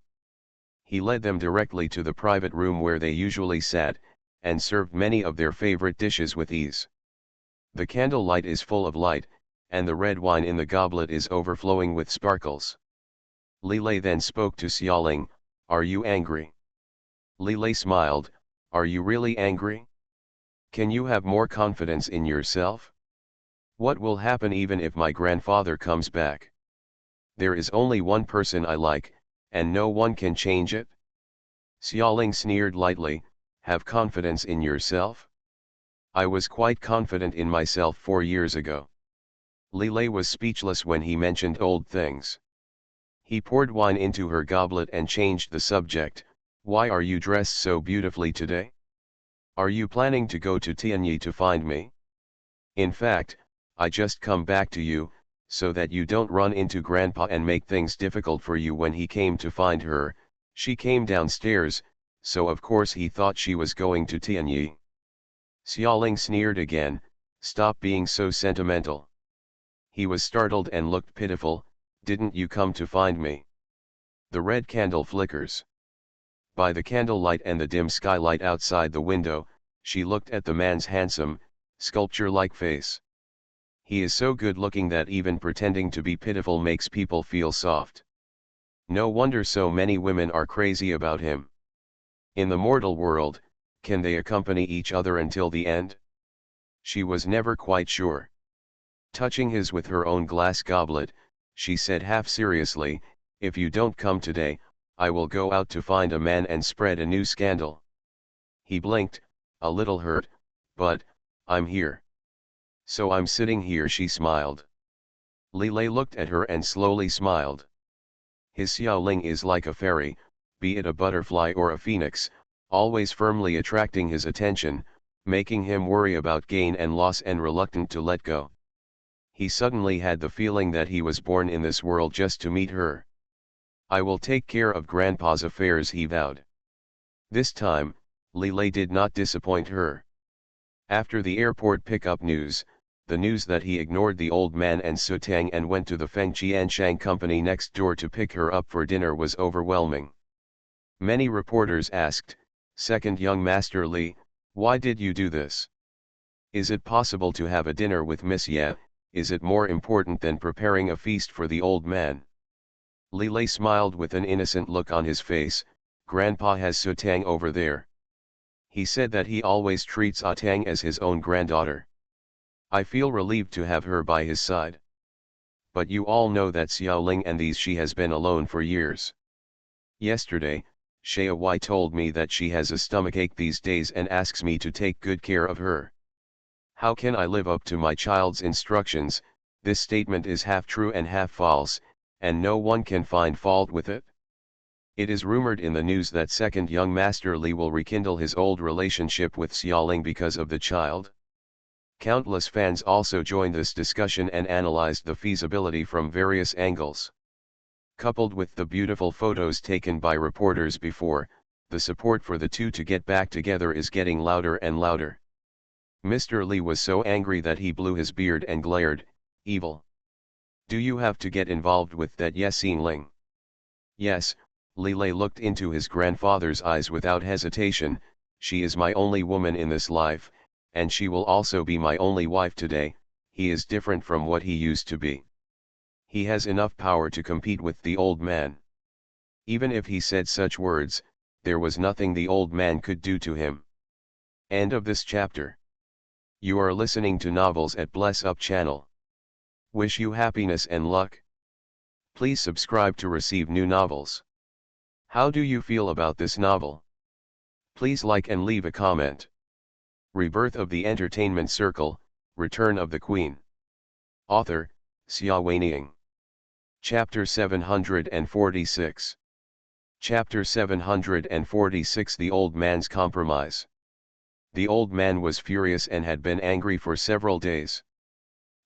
He led them directly to the private room where they usually sat, and served many of their favorite dishes with ease. The candlelight is full of light, and the red wine in the goblet is overflowing with sparkles. Li Lei then spoke to Xiaoling, are you angry? Li Lei smiled, are you really angry? Can you have more confidence in yourself? What will happen even if my grandfather comes back? There is only one person I like, and no one can change it? Xiaoling sneered lightly, have confidence in yourself? I was quite confident in myself 4 years ago. Li Lei was speechless when he mentioned old things. He poured wine into her goblet and changed the subject. Why are you dressed so beautifully today? Are you planning to go to Tianyi to find me? In fact, I just come back to you, so that you don't run into Grandpa and make things difficult for you. When he came to find her, she came downstairs, so of course he thought she was going to Tianyi. Xiaoling sneered again, stop being so sentimental. He was startled and looked pitiful. Didn't you come to find me? The red candle flickers. By the candlelight and the dim skylight outside the window, she looked at the man's handsome, sculpture-like face. He is so good-looking that even pretending to be pitiful makes people feel soft. No wonder so many women are crazy about him. In the mortal world, can they accompany each other until the end? She was never quite sure. Touching his with her own glass goblet, she said half seriously, if you don't come today, I will go out to find a man and spread a new scandal. He blinked, a little hurt, but, I'm here. So I'm sitting here, she smiled. Li Lei looked at her and slowly smiled. His Xiaoling is like a fairy, be it a butterfly or a phoenix, always firmly attracting his attention, making him worry about gain and loss and reluctant to let go. He suddenly had the feeling that he was born in this world just to meet her. I will take care of Grandpa's affairs, he vowed. This time, Li Lei did not disappoint her. After the airport pickup news, the news that he ignored the old man and Su Tang and went to the Feng Qianshang company next door to pick her up for dinner was overwhelming. Many reporters asked, Second young Master Li, why did you do this? Is it possible to have a dinner with Miss Ye? Is it more important than preparing a feast for the old man? Li Lei smiled with an innocent look on his face. Grandpa has Su Tang over there. He said that he always treats Ah Tang as his own granddaughter. I feel relieved to have her by his side. But you all know that Xiaoling and she has been alone for years. Yesterday, Xia Wai told me that she has a stomachache these days and asks me to take good care of her. How can I live up to my child's instructions? This statement is half true and half false, and no one can find fault with it. It is rumored in the news that second young Master Li will rekindle his old relationship with Xiaoling because of the child. Countless fans also joined this discussion and analyzed the feasibility from various angles. Coupled with the beautiful photos taken by reporters before, the support for the two to get back together is getting louder and louder. Mr. Li was so angry that he blew his beard and glared, evil. Do you have to get involved with that Yesin Ling? Yes, Li Lei looked into his grandfather's eyes without hesitation, she is my only woman in this life, and she will also be my only wife today. He is different from what he used to be. He has enough power to compete with the old man. Even if he said such words, there was nothing the old man could do to him. End of this chapter. You are listening to Novels at Bless Up channel. Wish you happiness and luck. Please subscribe to receive new novels. How do you feel about this novel? Please like and leave a comment. Rebirth of the Entertainment Circle, Return of the Queen. Author, Xia Weining. Chapter 746. Chapter 746 The Old Man's Compromise. The old man was furious and had been angry for several days.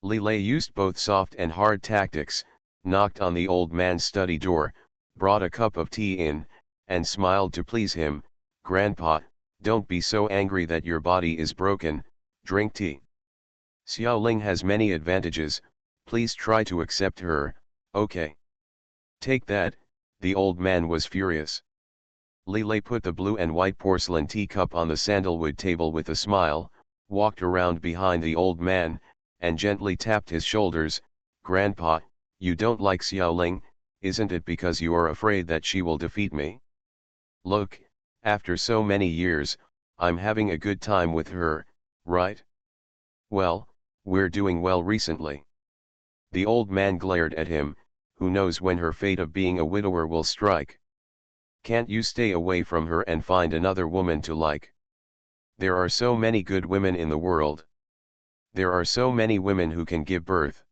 Li Lei used both soft and hard tactics, knocked on the old man's study door, brought a cup of tea in, and smiled to please him. Grandpa, don't be so angry that your body is broken, drink tea. Xiaoling has many advantages, please try to accept her, okay? Take that, the old man was furious. Li Lei put the blue and white porcelain teacup on the sandalwood table with a smile, walked around behind the old man, and gently tapped his shoulders. Grandpa, you don't like Xiaoling, isn't it because you are afraid that she will defeat me? Look, after so many years, I'm having a good time with her, right? Well, we're doing well recently. The old man glared at him, who knows when her fate of being a widower will strike. Can't you stay away from her and find another woman to like? There are so many good women in the world. There are so many women who can give birth.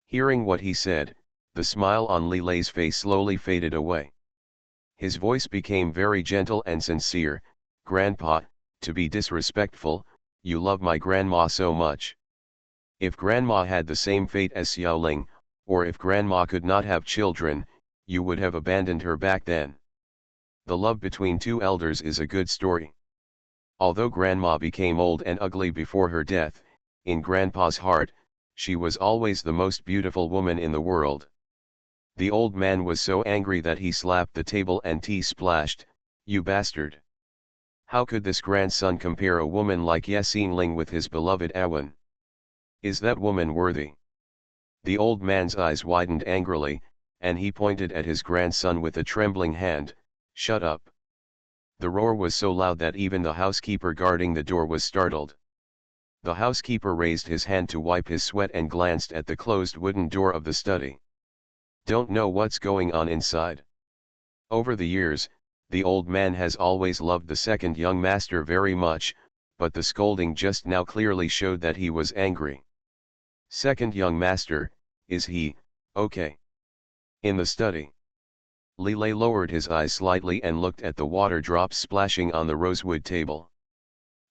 Hearing what he said, the smile on Li Lei's face slowly faded away. His voice became very gentle and sincere. Grandpa, to be disrespectful, you love my grandma so much. If grandma had the same fate as Xiaoling, or if grandma could not have children, you would have abandoned her back then. The love between two elders is a good story. Although grandma became old and ugly before her death, in grandpa's heart, she was always the most beautiful woman in the world. The old man was so angry that he slapped the table and tea splashed. You bastard! How could this grandson compare a woman like Yasin Ling with his beloved Awan? Is that woman worthy? The old man's eyes widened angrily, and he pointed at his grandson with a trembling hand. Shut up! The roar was so loud that even the housekeeper guarding the door was startled. The housekeeper raised his hand to wipe his sweat and glanced at the closed wooden door of the study. Don't know what's going on inside. Over the years, the old man has always loved the second young master very much, but the scolding just now clearly showed that he was angry. Second young master, is he, okay? In the study. Li Lei lowered his eyes slightly and looked at the water drops splashing on the rosewood table.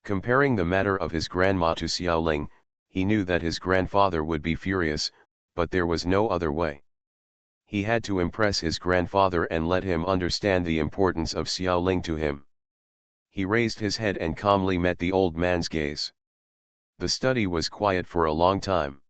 Comparing the matter of his grandma to Xiaoling, he knew that his grandfather would be furious, but there was no other way. He had to impress his grandfather and let him understand the importance of Xiaoling to him. He raised his head and calmly met the old man's gaze. The study was quiet for a long time.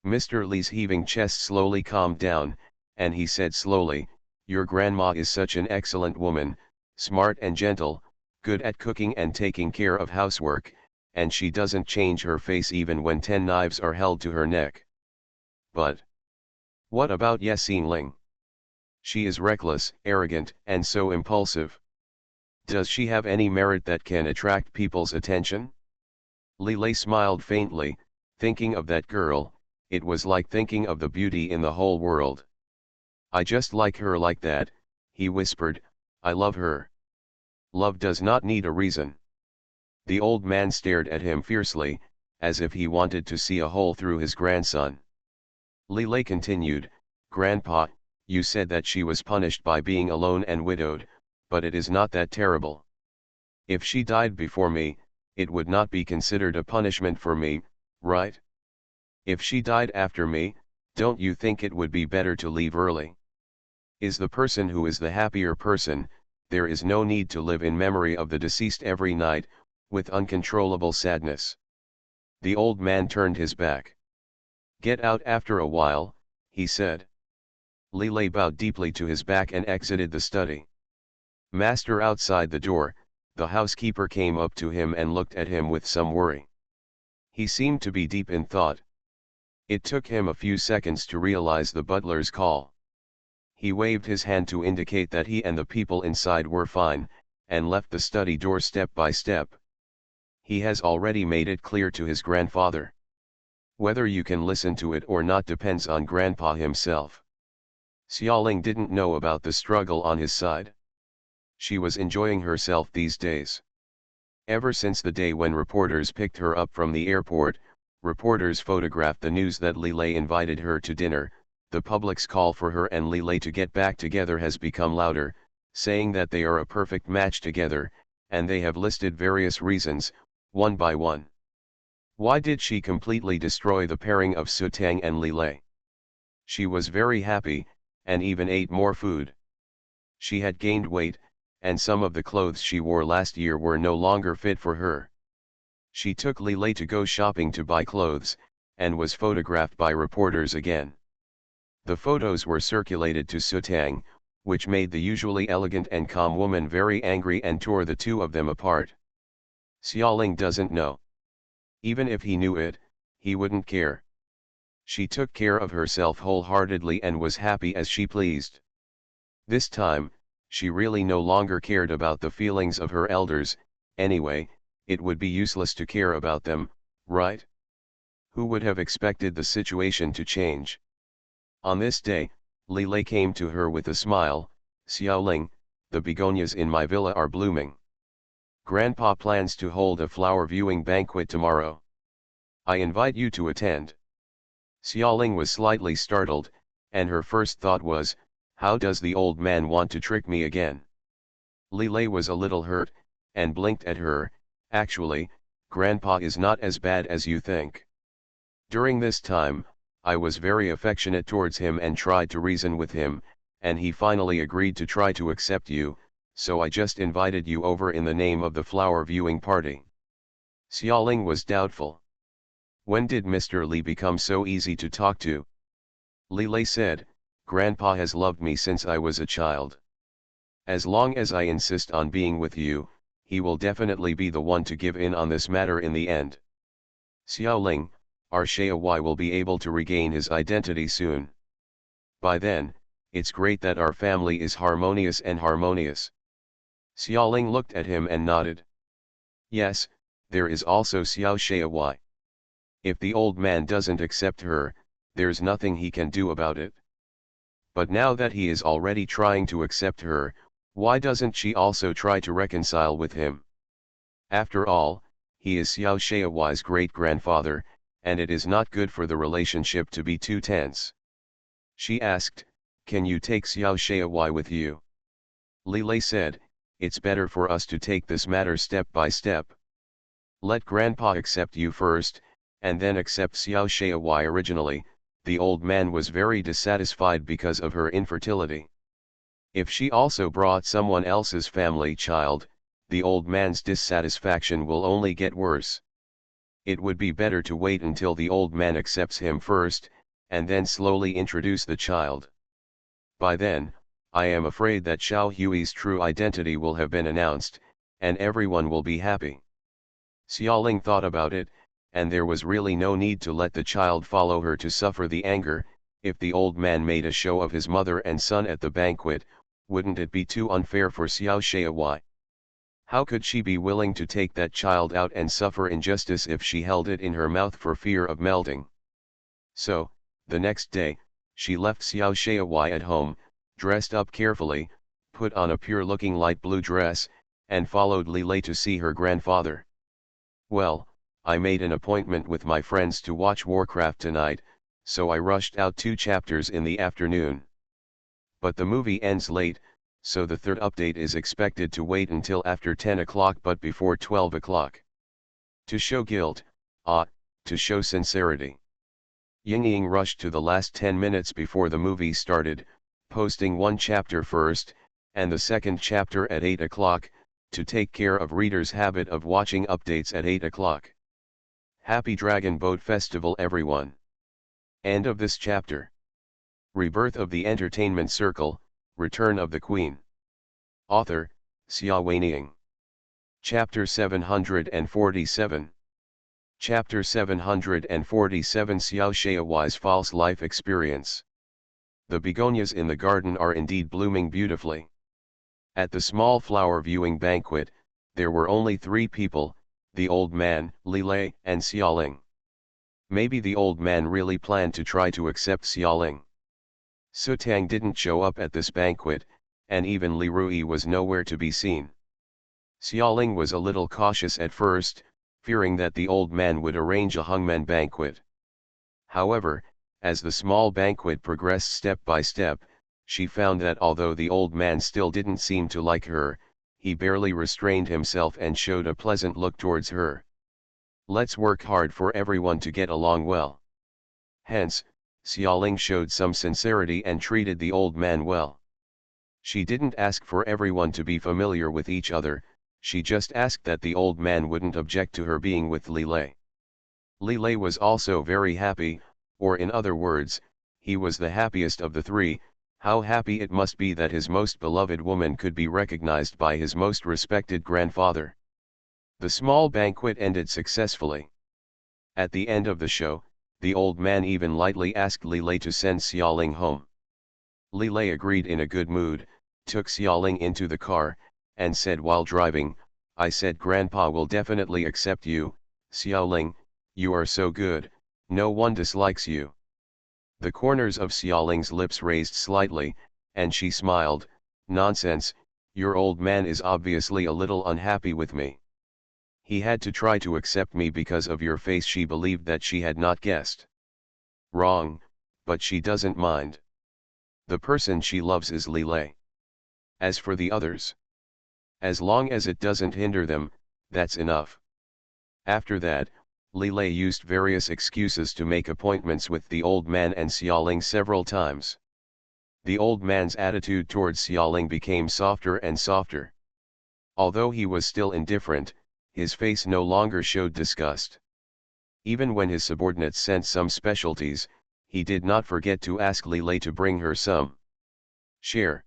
Mr. Li's heaving chest slowly calmed down, and he said slowly, "Your grandma is such an excellent woman, smart and gentle, good at cooking and taking care of housework, and she doesn't change her face even when 10 knives are held to her neck. But what about Yasin Ling? She is reckless, arrogant, and so impulsive. Does she have any merit that can attract people's attention?" Li Lei smiled faintly, thinking of that girl. It was like thinking of the beauty in the whole world. "I just like her like that," he whispered. "I love her. Love does not need a reason." The old man stared at him fiercely, as if he wanted to see a hole through his grandson. Li Lei continued, "Grandpa, you said that she was punished by being alone and widowed, but it is not that terrible. If she died before me, it would not be considered a punishment for me, right? If she died after me, don't you think it would be better to leave early? Is the person who is the happier person? There is no need to live in memory of the deceased every night, with uncontrollable sadness." The old man turned his back. "Get out after a while," he said. Li Lei bowed deeply to his back and exited the study. Master outside the door, the housekeeper came up to him and looked at him with some worry. He seemed to be deep in thought. It took him a few seconds to realize the butler's call. He waved his hand to indicate that he and the people inside were fine, and left the study door step by step. He has already made it clear to his grandfather. Whether you can listen to it or not depends on grandpa himself. Xiaoling didn't know about the struggle on his side. She was enjoying herself these days. Ever since the day when reporters picked her up from the airport, reporters photographed the news that Li Lei invited her to dinner. The public's call for her and Li Lei to get back together has become louder, saying that they are a perfect match together, and they have listed various reasons, one by one. Why did she completely destroy the pairing of Su Tang and Li Lei? She was very happy, and even ate more food. She had gained weight, and some of the clothes she wore last year were no longer fit for her. She took Li Lei to go shopping to buy clothes, and was photographed by reporters again. The photos were circulated to Su Tang, which made the usually elegant and calm woman very angry and tore the two of them apart. Xiaoling doesn't know. Even if he knew it, he wouldn't care. She took care of herself wholeheartedly and was happy as she pleased. This time, she really no longer cared about the feelings of her elders. Anyway, it would be useless to care about them, right? Who would have expected the situation to change? On this day, Li Lei came to her with a smile. Xiaoling, the begonias in my villa are blooming. Grandpa plans to hold a flower viewing banquet tomorrow. I invite you to attend. Xiaoling was slightly startled, and her first thought was, how does the old man want to trick me again? Li Lei was a little hurt, and blinked at her. Actually, Grandpa is not as bad as you think. During this time, I was very affectionate towards him and tried to reason with him, and he finally agreed to try to accept you, so I just invited you over in the name of the flower viewing party. Xiaoling was doubtful. When did Mr. Li become so easy to talk to? Li Lei said, Grandpa has loved me since I was a child. As long as I insist on being with you, he will definitely be the one to give in on this matter in the end. Xiaoling, our Xiaowai will be able to regain his identity soon. By then, it's great that our family is harmonious and harmonious. Xiaoling looked at him and nodded. Yes, there is also Xiao Xiaowai. If the old man doesn't accept her, there's nothing he can do about it. But now that he is already trying to accept her, why doesn't she also try to reconcile with him? After all, he is Xiao Xiaowai's great-grandfather, and it is not good for the relationship to be too tense. She asked, can you take Xiao Xiaowai with you? Li Lei said, it's better for us to take this matter step by step. Let Grandpa accept you first, and then accept Xiao Xiaowai. Originally, the old man was very dissatisfied because of her infertility. If she also brought someone else's family child, the old man's dissatisfaction will only get worse. It would be better to wait until the old man accepts him first, and then slowly introduce the child. By then, I am afraid that Xiao Hui's true identity will have been announced, and everyone will be happy. Xiaoling thought about it, and there was really no need to let the child follow her to suffer the anger. If the old man made a show of his mother and son at the banquet, wouldn't it be too unfair for Xiao Xiaowai? How could she be willing to take that child out and suffer injustice if she held it in her mouth for fear of melting? So, the next day, she left Xiao Xiaowai at home, dressed up carefully, put on a pure-looking light blue dress, and followed Li Lei to see her grandfather. Well, I made an appointment with my friends to watch Warcraft tonight, so I rushed out 2 chapters in the afternoon. But the movie ends late, so the third update is expected to wait until after 10 o'clock but before 12 o'clock. To show guilt, to show sincerity. Yingying rushed to the last 10 minutes before the movie started, posting 1 chapter first, and the second chapter at 8 o'clock, to take care of readers' habit of watching updates at 8 o'clock. Happy Dragon Boat Festival everyone! End of this chapter. Rebirth of the Entertainment Circle, Return of the Queen. Author, Xia Weining. Chapter 747. Chapter 747 Xiao Xiaowai's False Life Experience. The begonias in the garden are indeed blooming beautifully. At the small flower viewing banquet, there were only 3 people, the old man, Li Lei, and Xiaoling. Maybe the old man really planned to try to accept Xiaoling. Sutang didn't show up at this banquet, and even Li Rui was nowhere to be seen. Xiaoling was a little cautious at first, fearing that the old man would arrange a hangmen banquet. However, as the small banquet progressed step by step, she found that although the old man still didn't seem to like her, he barely restrained himself and showed a pleasant look towards her. Let's work hard for everyone to get along well. Hence, Xiaoling showed some sincerity and treated the old man well. She didn't ask for everyone to be familiar with each other, she just asked that the old man wouldn't object to her being with Li Lei. Li Lei was also very happy, or in other words, he was the happiest of the 3. How happy it must be that his most beloved woman could be recognized by his most respected grandfather. The small banquet ended successfully. At the end of the show, the old man even lightly asked Li Lei to send Xiaoling home. Li Lei agreed in a good mood, took Xiaoling into the car, and said while driving, I said Grandpa will definitely accept you, Xiaoling, you are so good, no one dislikes you. The corners of Xiaoling's lips raised slightly, and she smiled. Nonsense, your old man is obviously a little unhappy with me. He had to try to accept me because of your face. She believed that she had not guessed wrong, but she doesn't mind. The person she loves is Lilei. As for the others, as long as it doesn't hinder them, that's enough. After that, Lilei used various excuses to make appointments with the old man and Xiaoling several times. The old man's attitude towards Xiaoling became softer and softer. Although he was still indifferent, his face no longer showed disgust. Even when his subordinates sent some specialties, he did not forget to ask Lilei to bring her some. Share.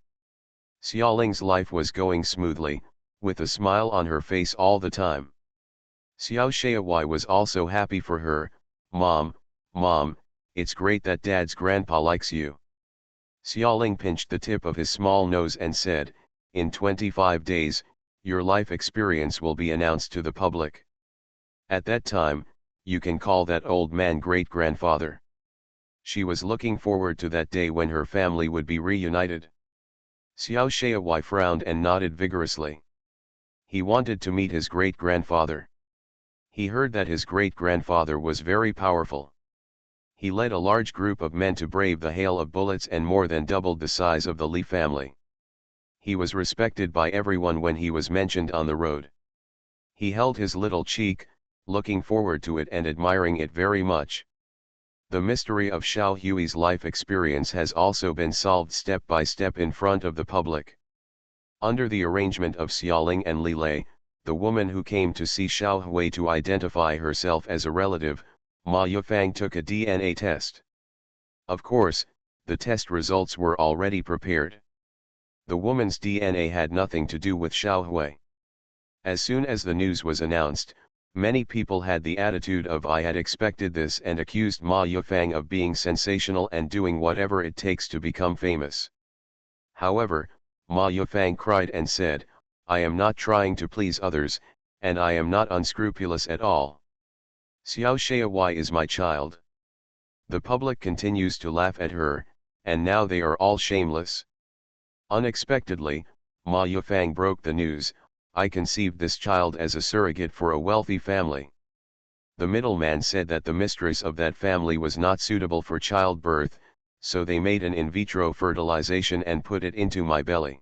Xiaoling's life was going smoothly, with a smile on her face all the time. Xiao Shaowai was also happy for her. Mom, it's great that Dad's grandpa likes you. Xiaoling pinched the tip of his small nose and said, in 25 days, your life experience will be announced to the public. At that time, you can call that old man great-grandfather. She was looking forward to that day when her family would be reunited. Xiao Shaowai frowned and nodded vigorously. He wanted to meet his great-grandfather. He heard that his great-grandfather was very powerful. He led a large group of men to brave the hail of bullets and more than doubled the size of the Li family. He was respected by everyone when he was mentioned on the road. He held his little cheek, looking forward to it and admiring it very much. The mystery of Xiao Hui's life experience has also been solved step by step in front of the public. Under the arrangement of Xiaoling and Lilei, the woman who came to see Xiao Hui to identify herself as a relative, Ma Yufang, took a DNA test. Of course, the test results were already prepared. The woman's DNA had nothing to do with Xiao Hui. As soon as the news was announced, many people had the attitude of I had expected this and accused Ma Yufang of being sensational and doing whatever it takes to become famous. However, Ma Yufang cried and said, I am not trying to please others, and I am not unscrupulous at all. Xiao Shaowai is my child. The public continues to laugh at her, and now they are all shameless. Unexpectedly, Ma Yufang broke the news, I conceived this child as a surrogate for a wealthy family. The middleman said that the mistress of that family was not suitable for childbirth, so they made an in vitro fertilization and put it into my belly.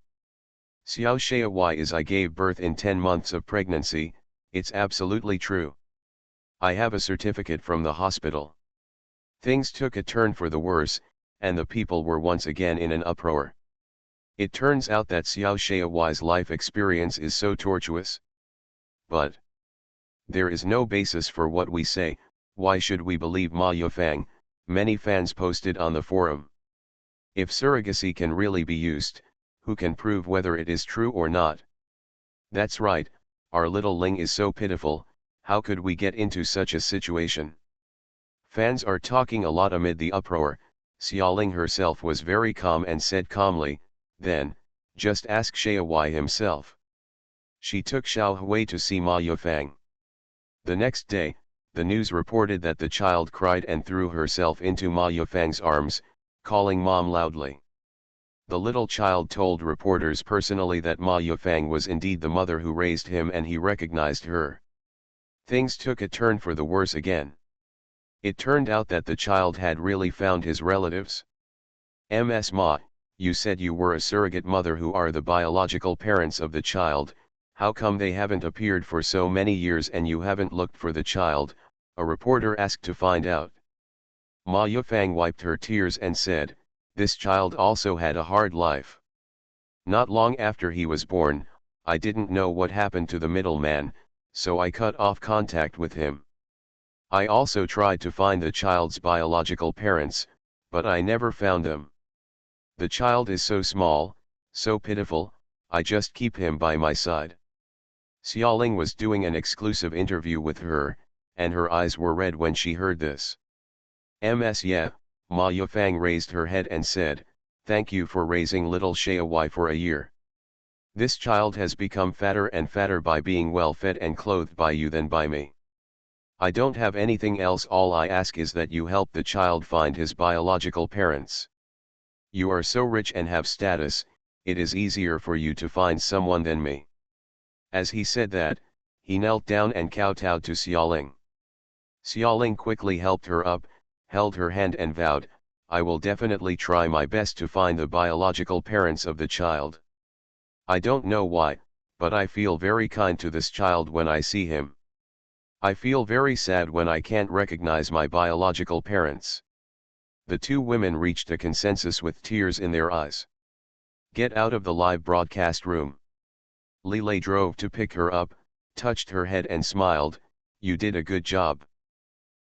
Xiao Shaowai is I gave birth in 10 months of pregnancy, it's absolutely true. I have a certificate from the hospital. Things took a turn for the worse, and the people were once again in an uproar. It turns out that Xiao Shaowai's life experience is so tortuous. But there is no basis for what we say. Why should we believe Ma Yufang? Many fans posted on the forum. If surrogacy can really be used, who can prove whether it is true or not? That's right, our little Ling is so pitiful, how could we get into such a situation? Fans are talking a lot amid the uproar. Xiaoling herself was very calm and said calmly, then, just ask Shaowai himself. She took Xiao Hui to see Ma Yufang. The next day, the news reported that the child cried and threw herself into Ma Yufang's arms, calling Mom loudly. The little child told reporters personally that Ma Yufang was indeed the mother who raised him and he recognized her. Things took a turn for the worse again. It turned out that the child had really found his relatives. Ms. Ma, you said you were a surrogate mother. Who are the biological parents of the child? How come they haven't appeared for so many years and you haven't looked for the child? A reporter asked to find out. Ma Yufang wiped her tears and said, this child also had a hard life. Not long after he was born, I didn't know what happened to the middleman, so I cut off contact with him. I also tried to find the child's biological parents, but I never found them. The child is so small, so pitiful, I just keep him by my side. Xiaoling was doing an exclusive interview with her, and her eyes were red when she heard this. Ms. Yeah, Ma Yufang raised her head and said, thank you for raising little Shaowai for a year. This child has become fatter and fatter by being well fed and clothed by you than by me. I don't have anything else, all I ask is that you help the child find his biological parents. You are so rich and have status, it is easier for you to find someone than me. As he said that, he knelt down and kowtowed to Xiaoling. Xiaoling quickly helped her up, held her hand and vowed, I will definitely try my best to find the biological parents of the child. I don't know why, but I feel very kind to this child when I see him. I feel very sad when I can't recognize my biological parents. The two women reached a consensus with tears in their eyes. Get out of the live broadcast room. Lilei drove to pick her up, touched her head and smiled, you did a good job.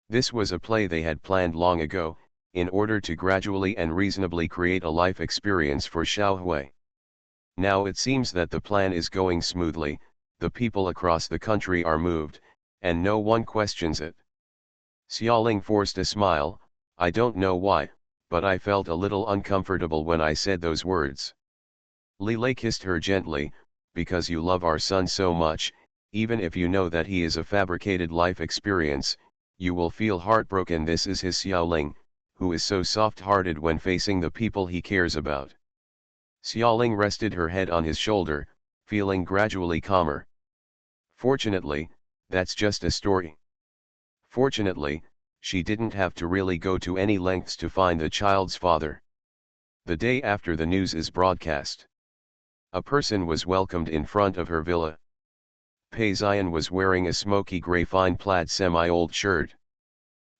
This was a play they had planned long ago, in order to gradually and reasonably create a life experience for Xiaohui. Now it seems that the plan is going smoothly, the people across the country are moved, and no one questions it. Xiaoling forced a smile, I don't know why, but I felt a little uncomfortable when I said those words. Lilei kissed her gently, because you love our son so much, even if you know that he is a fabricated life experience, you will feel heartbroken. This is his Xiaoling, who is so soft-hearted when facing the people he cares about. Xiaoling rested her head on his shoulder, feeling gradually calmer. Fortunately, that's just a story. Fortunately, she didn't have to really go to any lengths to find the child's father. The day after the news is broadcast, a person was welcomed in front of her villa. Pei Xian was wearing a smoky gray fine plaid semi-old shirt.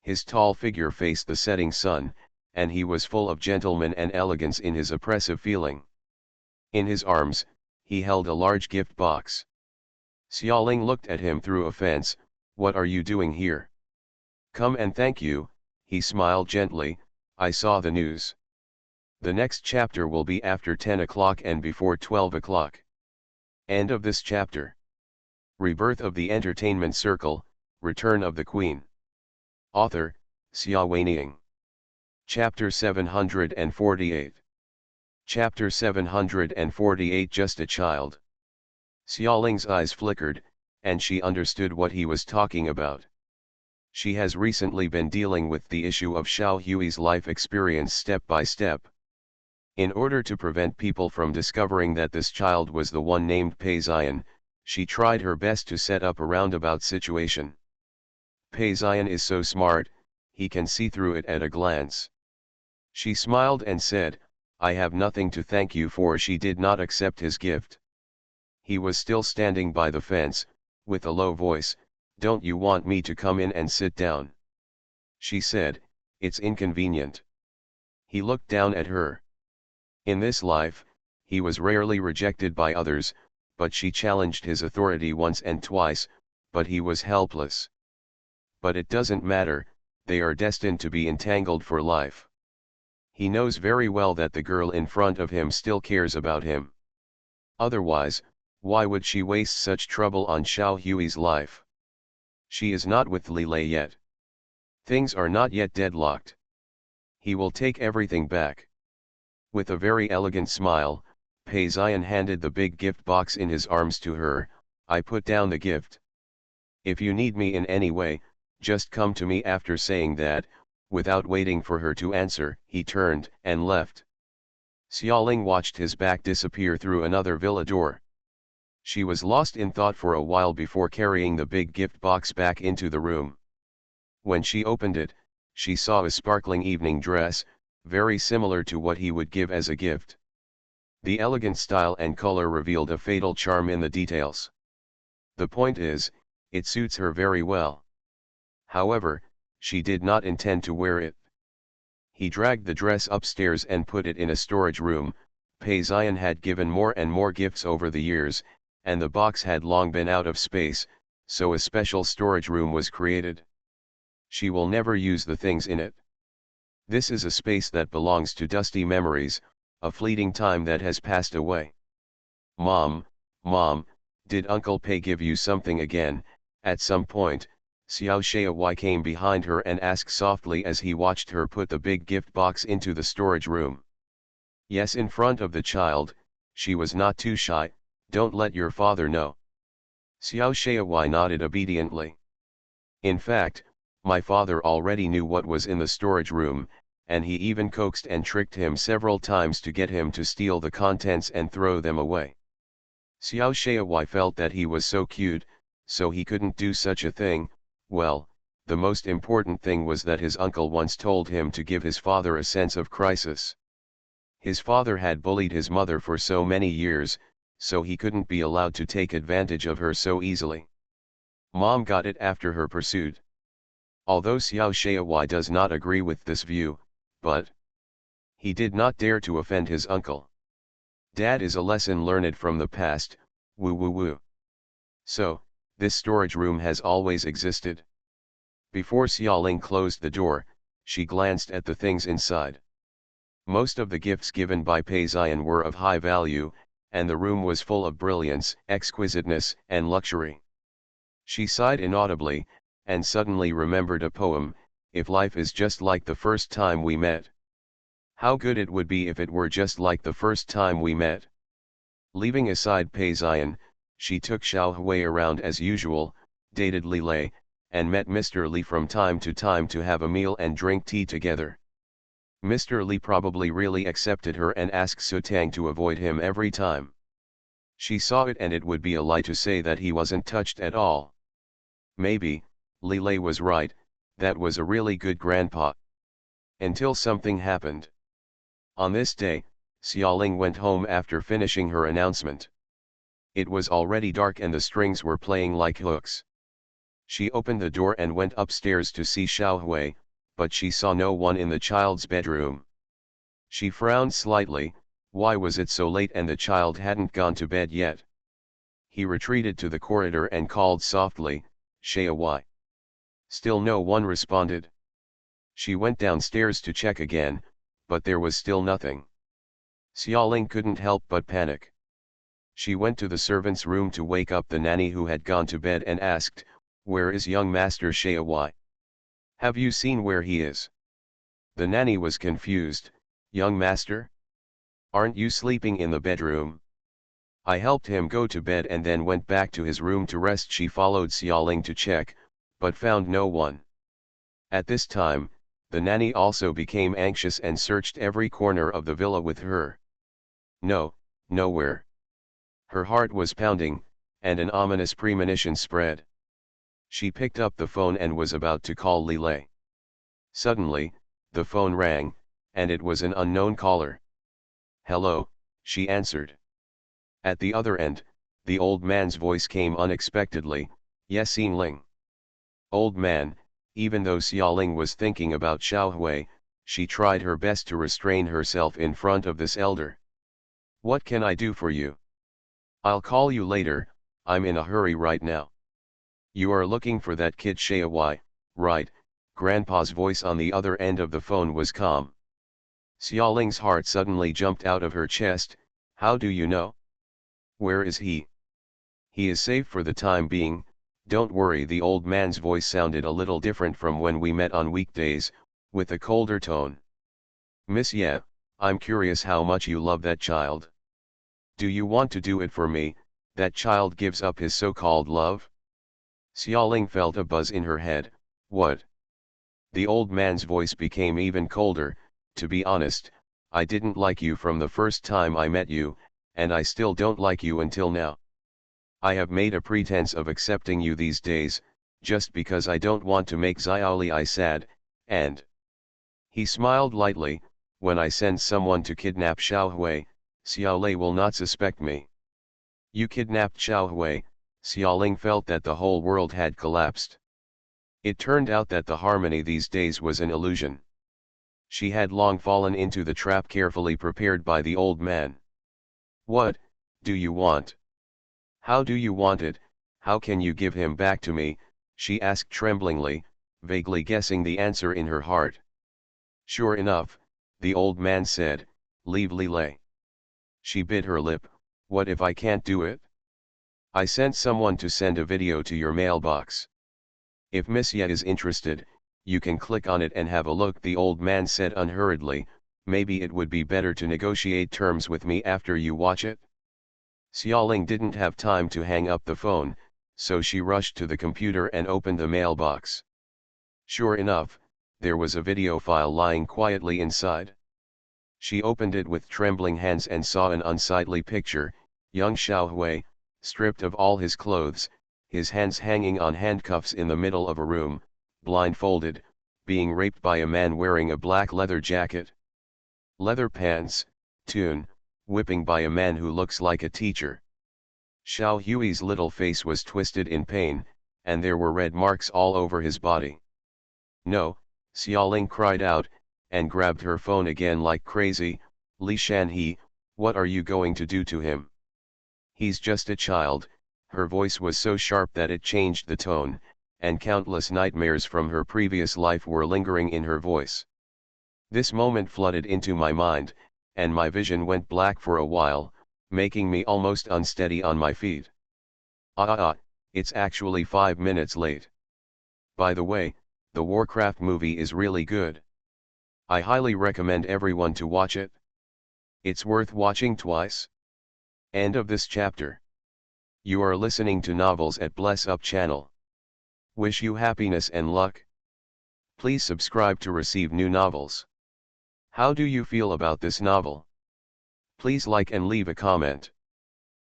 His tall figure faced the setting sun, and he was full of gentleman and elegance in his oppressive feeling. In his arms, he held a large gift box. Xiaoling looked at him through a fence, what are you doing here? Come and thank you, he smiled gently, I saw the news. The next chapter will be after 10 o'clock and before 12 o'clock. End of this chapter. Rebirth of the Entertainment Circle, Return of the Queen. Author, Xia Weining. Chapter 748. Chapter 748 Just a Child. Xiaoling's eyes flickered, and she understood what he was talking about. She has recently been dealing with the issue of Xiao Hui's life experience step by step. In order to prevent people from discovering that this child was the one named Pei Xian, she tried her best to set up a roundabout situation. Pei Xian is so smart, he can see through it at a glance. She smiled and said, I have nothing to thank you for. She did not accept his gift. He was still standing by the fence, with a low voice, don't you want me to come in and sit down? She said, it's inconvenient. He looked down at her. In this life, he was rarely rejected by others, but she challenged his authority once and twice, but he was helpless. But it doesn't matter, they are destined to be entangled for life. He knows very well that the girl in front of him still cares about him. Otherwise, why would she waste such trouble on Xiao Hui's life? She is not with Lilei yet. Things are not yet deadlocked. He will take everything back. With a very elegant smile, Pei Xian handed the big gift box in his arms to her, I put down the gift. If you need me in any way, just come to me. After saying that, without waiting for her to answer, he turned and left. Xiaoling watched his back disappear through another villa door. She was lost in thought for a while before carrying the big gift box back into the room. When she opened it, she saw a sparkling evening dress, very similar to what he would give as a gift. The elegant style and color revealed a fatal charm in the details. The point is, it suits her very well. However, she did not intend to wear it. He dragged the dress upstairs and put it in a storage room. Pei Xian had given more and more gifts over the years, and the box had long been out of space, so a special storage room was created. She will never use the things in it. This is a space that belongs to dusty memories, a fleeting time that has passed away. Mom, did Uncle Pei give you something again? At some point, Xiao Shaowai came behind her and asked softly as he watched her put the big gift box into the storage room. Yes, in front of the child, she was not too shy, don't let your father know. Xiao Shaowai nodded obediently. In fact, my father already knew what was in the storage room, and he even coaxed and tricked him several times to get him to steal the contents and throw them away. Xiao Shaowai felt that he was so cute, so he couldn't do such a thing. Well, the most important thing was that his uncle once told him to give his father a sense of crisis. His father had bullied his mother for so many years, so he couldn't be allowed to take advantage of her so easily. Mom got it after her pursuit. Although Xiao Shaowai does not agree with this view, but he did not dare to offend his uncle. Dad is a lesson learned from the past, woo woo woo. So, this storage room has always existed. Before Xiaoling closed the door, she glanced at the things inside. Most of the gifts given by Pei Ziyan were of high value, and the room was full of brilliance, exquisiteness, and luxury. She sighed inaudibly, and suddenly remembered a poem, "If life is just like the first time we met. How good it would be if it were just like the first time we met." Leaving aside Pei Ziyan, she took Xiao Hui around as usual, dated Li Lei, and met Mr. Li from time to time to have a meal and drink tea together. Mr. Li probably really accepted her and asked Su Tang to avoid him every time. She saw it, and it would be a lie to say that he wasn't touched at all. Maybe, Li Lei was right, that was a really good grandpa. Until something happened. On this day, Xiaoling went home after finishing her announcement. It was already dark and the strings were playing like hooks. She opened the door and went upstairs to see Xiao Hui, but she saw no one in the child's bedroom. She frowned slightly. Why was it so late and the child hadn't gone to bed yet? He retreated to the corridor and called softly, "Shaowai." Still no one responded. She went downstairs to check again, but there was still nothing. Xiaoling couldn't help but panic. She went to the servant's room to wake up the nanny who had gone to bed and asked, "Where is young Master Shaowai? Have you seen where he is?" The nanny was confused. "Young master? Aren't you sleeping in the bedroom?" "I helped him go to bed and then went back to his room to rest." She followed Xiaoling to check, but found no one. At this time, the nanny also became anxious and searched every corner of the villa with her. No, nowhere. Her heart was pounding, and an ominous premonition spread. She picked up the phone and was about to call Li Lei. Suddenly, the phone rang, and it was an unknown caller. "Hello," she answered. At the other end, the old man's voice came unexpectedly, "Yes, Ling." Old man, even though Xiaoling was thinking about Xiao Hui, she tried her best to restrain herself in front of this elder. "What can I do for you?" "I'll call you later, I'm in a hurry right now." "You are looking for that kid Shaowai, right?" Grandpa's voice on the other end of the phone was calm. Xiaoling's heart suddenly jumped out of her chest. "How do you know?" "Where is he?" "He is safe for the time being, don't worry." The old man's voice sounded a little different from when we met on weekdays, with a colder tone. "Miss Ye, I'm curious how much you love that child. Do you want to do it for me, that child gives up his so-called love?" Xiaoling felt a buzz in her head. "What?" The old man's voice became even colder. "To be honest, I didn't like you from the first time I met you, and I still don't like you until now. I have made a pretense of accepting you these days, just because I don't want to make Xiaoli sad, and..." He smiled lightly, "When I send someone to kidnap Xiao Hui, Xiaolei will not suspect me." "You kidnapped Xiao Hui?" Xiaoling felt that the whole world had collapsed. It turned out that the harmony these days was an illusion. She had long fallen into the trap carefully prepared by the old man. "What do you want? How do you want it? How can you give him back to me?" she asked tremblingly, vaguely guessing the answer in her heart. "Sure enough," the old man said, "leave Li Lei." She bit her lip. "What if I can't do it?" "I sent someone to send a video to your mailbox. If Miss Ye is interested, you can click on it and have a look." The old man said unhurriedly, "Maybe it would be better to negotiate terms with me after you watch it." Xiaoling didn't have time to hang up the phone. so she rushed to the computer and opened the mailbox. Sure enough, there was a video file lying quietly inside. She opened it with trembling hands and saw an unsightly picture: young Xiao Hui, stripped of all his clothes, his hands hanging on handcuffs in the middle of a room, blindfolded, being raped by a man wearing a black leather jacket, leather pants, tune, whipping by a man who looks like a teacher. Xiao Hui's little face was twisted in pain, and there were red marks all over his body. No, Xiaoling cried out, and grabbed her phone again like crazy. Li Shanhe, what are you going to do to him? He's just a child. Her voice was so sharp that it changed the tone, and countless nightmares from her previous life were lingering in her voice. This moment flooded into my mind, and my vision went black for a while, making me almost unsteady on my feet. It's actually 5 minutes late. By the way, the Warcraft movie is really good. I highly recommend everyone to watch it. It's worth watching twice. End of this chapter. You are listening to Novels at Bless Up channel. Wish you happiness and luck. Please subscribe to receive new novels. How do you feel about this novel? Please like and leave a comment.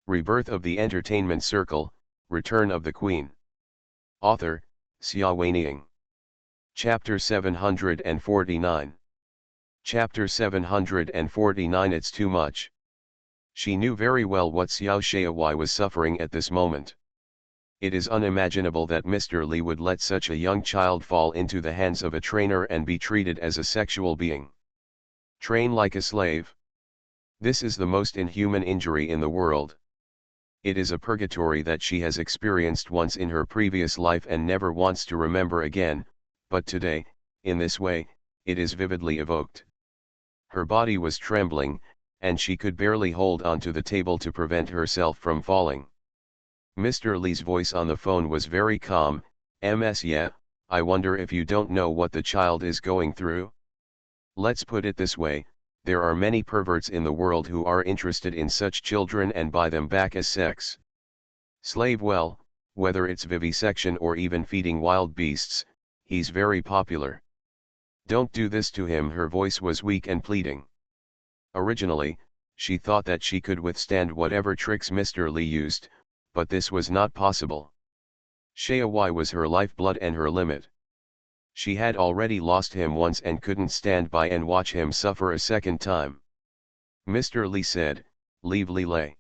Rebirth of the Entertainment Circle, Return of the Queen. Author, Xia Weiniang. Chapter 749. Chapter 749. It's too much. She knew very well what Xiao Shaowai was suffering at this moment. It is unimaginable that Mr. Li would let such a young child fall into the hands of a trainer and be treated as a sexual being. Train like a slave. This is the most inhuman injury in the world. It is a purgatory that she has experienced once in her previous life and never wants to remember again, but today, in this way, it is vividly evoked. Her body was trembling, and she could barely hold onto the table to prevent herself from falling. Mr. Li's voice on the phone was very calm. "Ms. Yeah, I wonder if you don't know what the child is going through? Let's put it this way, there are many perverts in the world who are interested in such children and buy them back as sex slave. Well, whether it's vivisection or even feeding wild beasts, he's very popular. Don't do this to him." Her voice was weak and pleading. Originally, she thought that she could withstand whatever tricks Mr. Li used, but this was not possible. Shaowai was her lifeblood and her limit. She had already lost him once and couldn't stand by and watch him suffer a second time. Mr. Li said, "Leave Li Lei."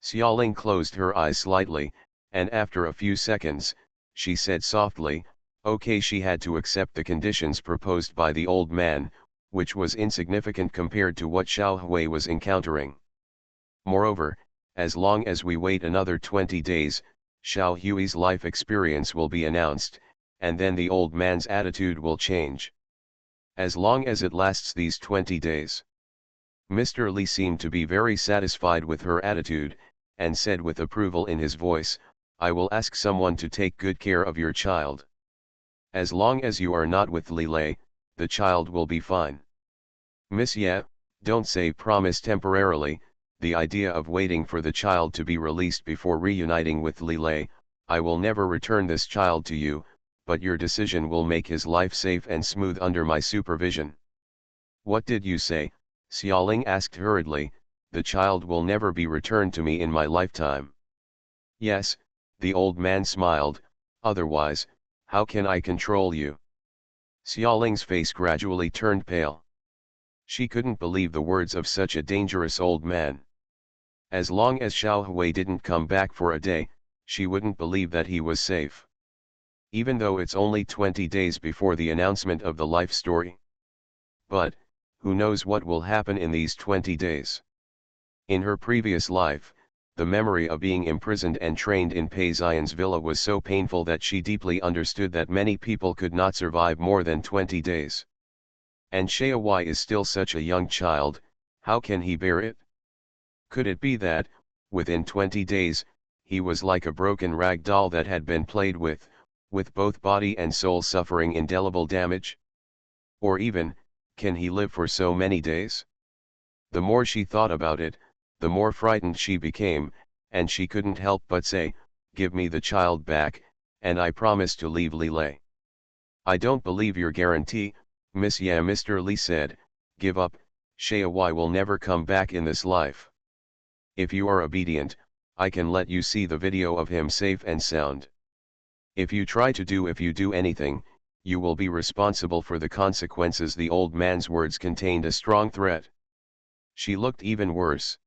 Xiaoling closed her eyes slightly, and after a few seconds, she said softly, "Okay." She had to accept the conditions proposed by the old man, which was insignificant compared to what Xiao Hui was encountering. Moreover, as long as we wait another 20 days, Xiao Hui's life experience will be announced, and then the old man's attitude will change. As long as it lasts these 20 days. Mr. Li seemed to be very satisfied with her attitude, and said with approval in his voice, "I will ask someone to take good care of your child. As long as you are not with Li Lei, the child will be fine." "Miss Ye, don't say promise temporarily. The idea of waiting for the child to be released before reuniting with Li Lei. I will never return this child to you, but your decision will make his life safe and smooth under my supervision." "What did you say?" Xiaoling asked hurriedly. "The child will never be returned to me in my lifetime." "Yes," the old man smiled, "otherwise, how can I control you?" Xiaoling's face gradually turned pale. She couldn't believe the words of such a dangerous old man. As long as Xiao Hui didn't come back for a day, she wouldn't believe that he was safe. Even though it's only 20 days before the announcement of the life story. But, who knows what will happen in these 20 days. In her previous life, the memory of being imprisoned and trained in Pei Xian's villa was so painful that she deeply understood that many people could not survive more than 20 days. And Shaowai is still such a young child, how can he bear it? Could it be that, within 20 days, he was like a broken rag doll that had been played with both body and soul suffering indelible damage? Or even, can he live for so many days? The more she thought about it, the more frightened she became, and she couldn't help but say, give me the child back, and I promise to leave Li Lei. I don't believe your guarantee, Miss. Yeah, Mr. Li said, give up, Xiaowai will never come back in this life. If you are obedient, I can let you see the video of him safe and sound. If you do anything, you will be responsible for the consequences. The old man's words contained a strong threat. She looked even worse.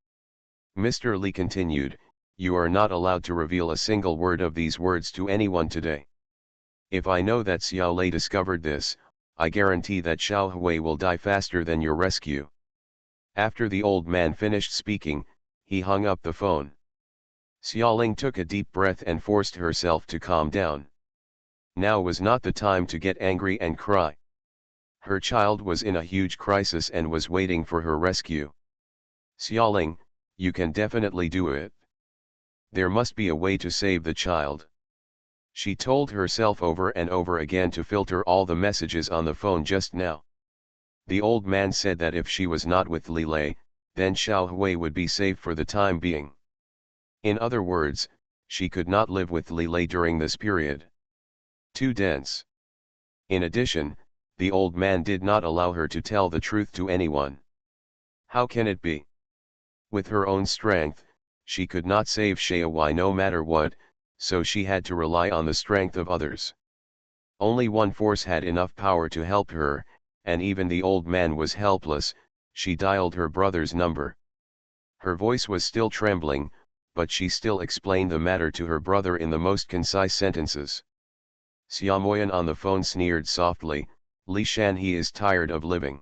Mr. Li continued, you are not allowed to reveal a single word of these words to anyone today. If I know that Xiao Lei discovered this, I guarantee that Xiao Hui will die faster than your rescue. After the old man finished speaking, he hung up the phone. Xiaoling took a deep breath and forced herself to calm down. Now was not the time to get angry and cry. Her child was in a huge crisis and was waiting for her rescue. Xiaoling, you can definitely do it. There must be a way to save the child. She told herself over and over again to filter all the messages on the phone just now. The old man said that if she was not with Li Lei, then Xiao Hui would be safe for the time being. In other words, she could not live with Li Lei during this period. Too dense. In addition, the old man did not allow her to tell the truth to anyone. How can it be? With her own strength, she could not save Xiaowai no matter what, so she had to rely on the strength of others. Only one force had enough power to help her, and even the old man was helpless. She dialed her brother's number. Her voice was still trembling, but she still explained the matter to her brother in the most concise sentences. Xia Moyan on the phone sneered softly, Li Shan, he is tired of living.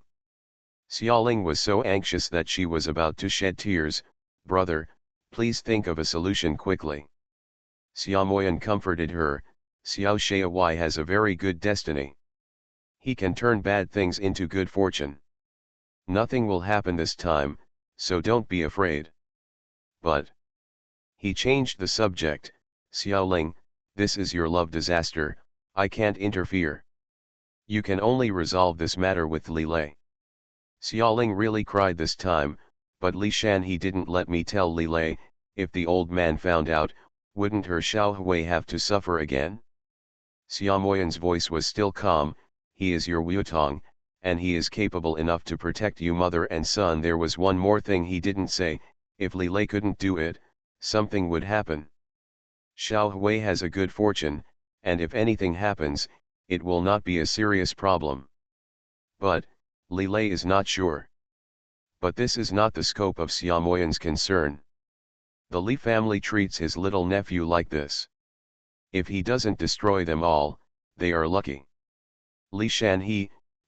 Xiaoling was so anxious that she was about to shed tears. Brother, please think of a solution quickly. Xia Moyan comforted her, Xiao Xiaowai has a very good destiny. He can turn bad things into good fortune. Nothing will happen this time, so don't be afraid. But he changed the subject. Xiaoling, this is your love disaster, I can't interfere. You can only resolve this matter with Li Lei. Xiaoling really cried this time, but Li Shan, he didn't let me tell Li Lei. If the old man found out, wouldn't her Xiao Hui have to suffer again? Xia Moyan's voice was still calm, he is your Wutong, and he is capable enough to protect you mother and son. There was one more thing he didn't say, if Li Lei couldn't do it, something would happen. Xiao Hui has a good fortune, and if anything happens, it will not be a serious problem. But, Li Lei is not sure. But this is not the scope of Xia Moyan's concern. The Li family treats his little nephew like this. If he doesn't destroy them all, they are lucky. Li Shan,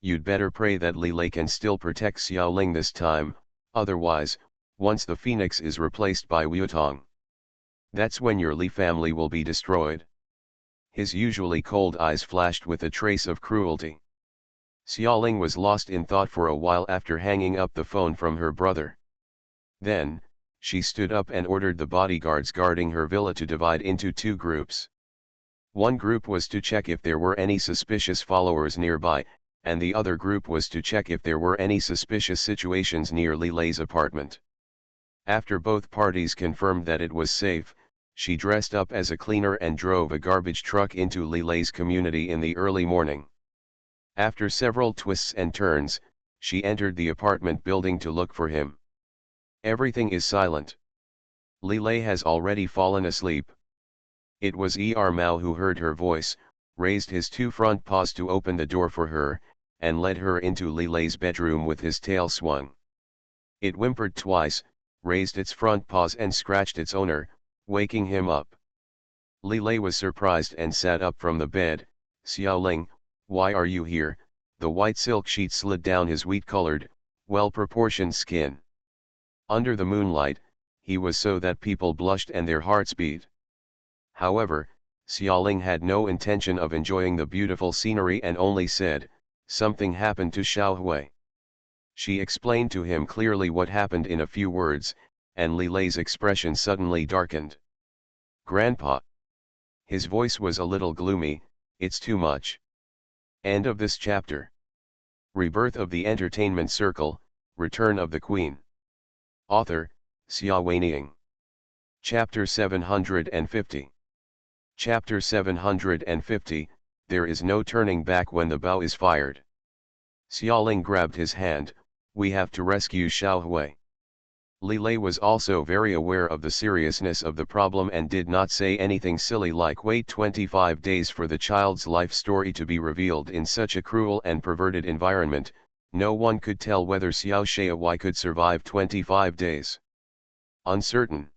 you'd better pray that Li Lei can still protect Xiaoling this time, otherwise, once the phoenix is replaced by Wutong, that's when your Li family will be destroyed. His usually cold eyes flashed with a trace of cruelty. Xiaoling was lost in thought for a while after hanging up the phone from her brother. Then, she stood up and ordered the bodyguards guarding her villa to divide into two groups. One group was to check if there were any suspicious followers nearby, and the other group was to check if there were any suspicious situations near Li Lei's apartment. After both parties confirmed that it was safe, she dressed up as a cleaner and drove a garbage truck into Li Lei's community in the early morning. After several twists and turns, she entered the apartment building to look for him. Everything is silent. Li Lei has already fallen asleep. It was Mao who heard her voice, raised his two front paws to open the door for her, and led her into Li Lei's bedroom with his tail swung. It whimpered twice, raised its front paws and scratched its owner, waking him up. Li Lei was surprised and sat up from the bed. Xiaoling, why are you here? The white silk sheet slid down his wheat-colored, well-proportioned skin. Under the moonlight, he was so that people blushed and their hearts beat. However, Xiaoling had no intention of enjoying the beautiful scenery and only said, something happened to Xiao Hui. She explained to him clearly what happened in a few words, and Li Lei's expression suddenly darkened. Grandpa. His voice was a little gloomy, it's too much. End of this chapter. Rebirth of the Entertainment Circle, Return of the Queen. Author, Xia Weiniang. Chapter 750. Chapter 750, There is no turning back when the bow is fired. Xiaoling grabbed his hand, we have to rescue Xiao Hui. Li Lei was also very aware of the seriousness of the problem and did not say anything silly like wait 25 days for the child's life story to be revealed in such a cruel and perverted environment. No one could tell whether Xiao Hui could survive 25 days. Uncertain.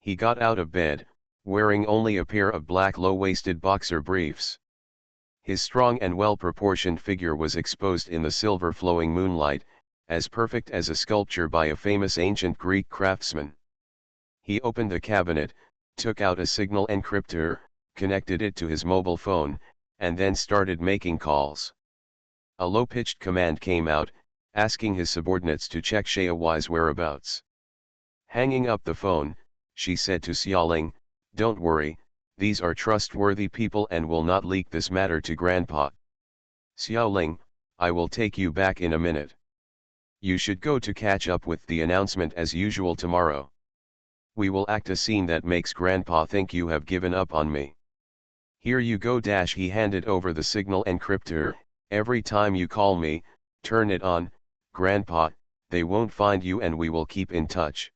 He got out of bed, wearing only a pair of black low-waisted boxer briefs. His strong and well-proportioned figure was exposed in the silver flowing moonlight, as perfect as a sculpture by a famous ancient Greek craftsman. He opened the cabinet, took out a signal encryptor, connected it to his mobile phone, and then started making calls. A low-pitched command came out, asking his subordinates to check Xiao Hui's whereabouts. Hanging up the phone, she said to Xiaoling, "Don't worry, these are trustworthy people and will not leak this matter to Grandpa. Xiaoling, I will take you back in a minute. You should go to catch up with the announcement as usual tomorrow. We will act a scene that makes Grandpa think you have given up on me. Here you go." He handed over the signal encryptor. "Every time you call me, turn it on, Grandpa, they won't find you and we will keep in touch."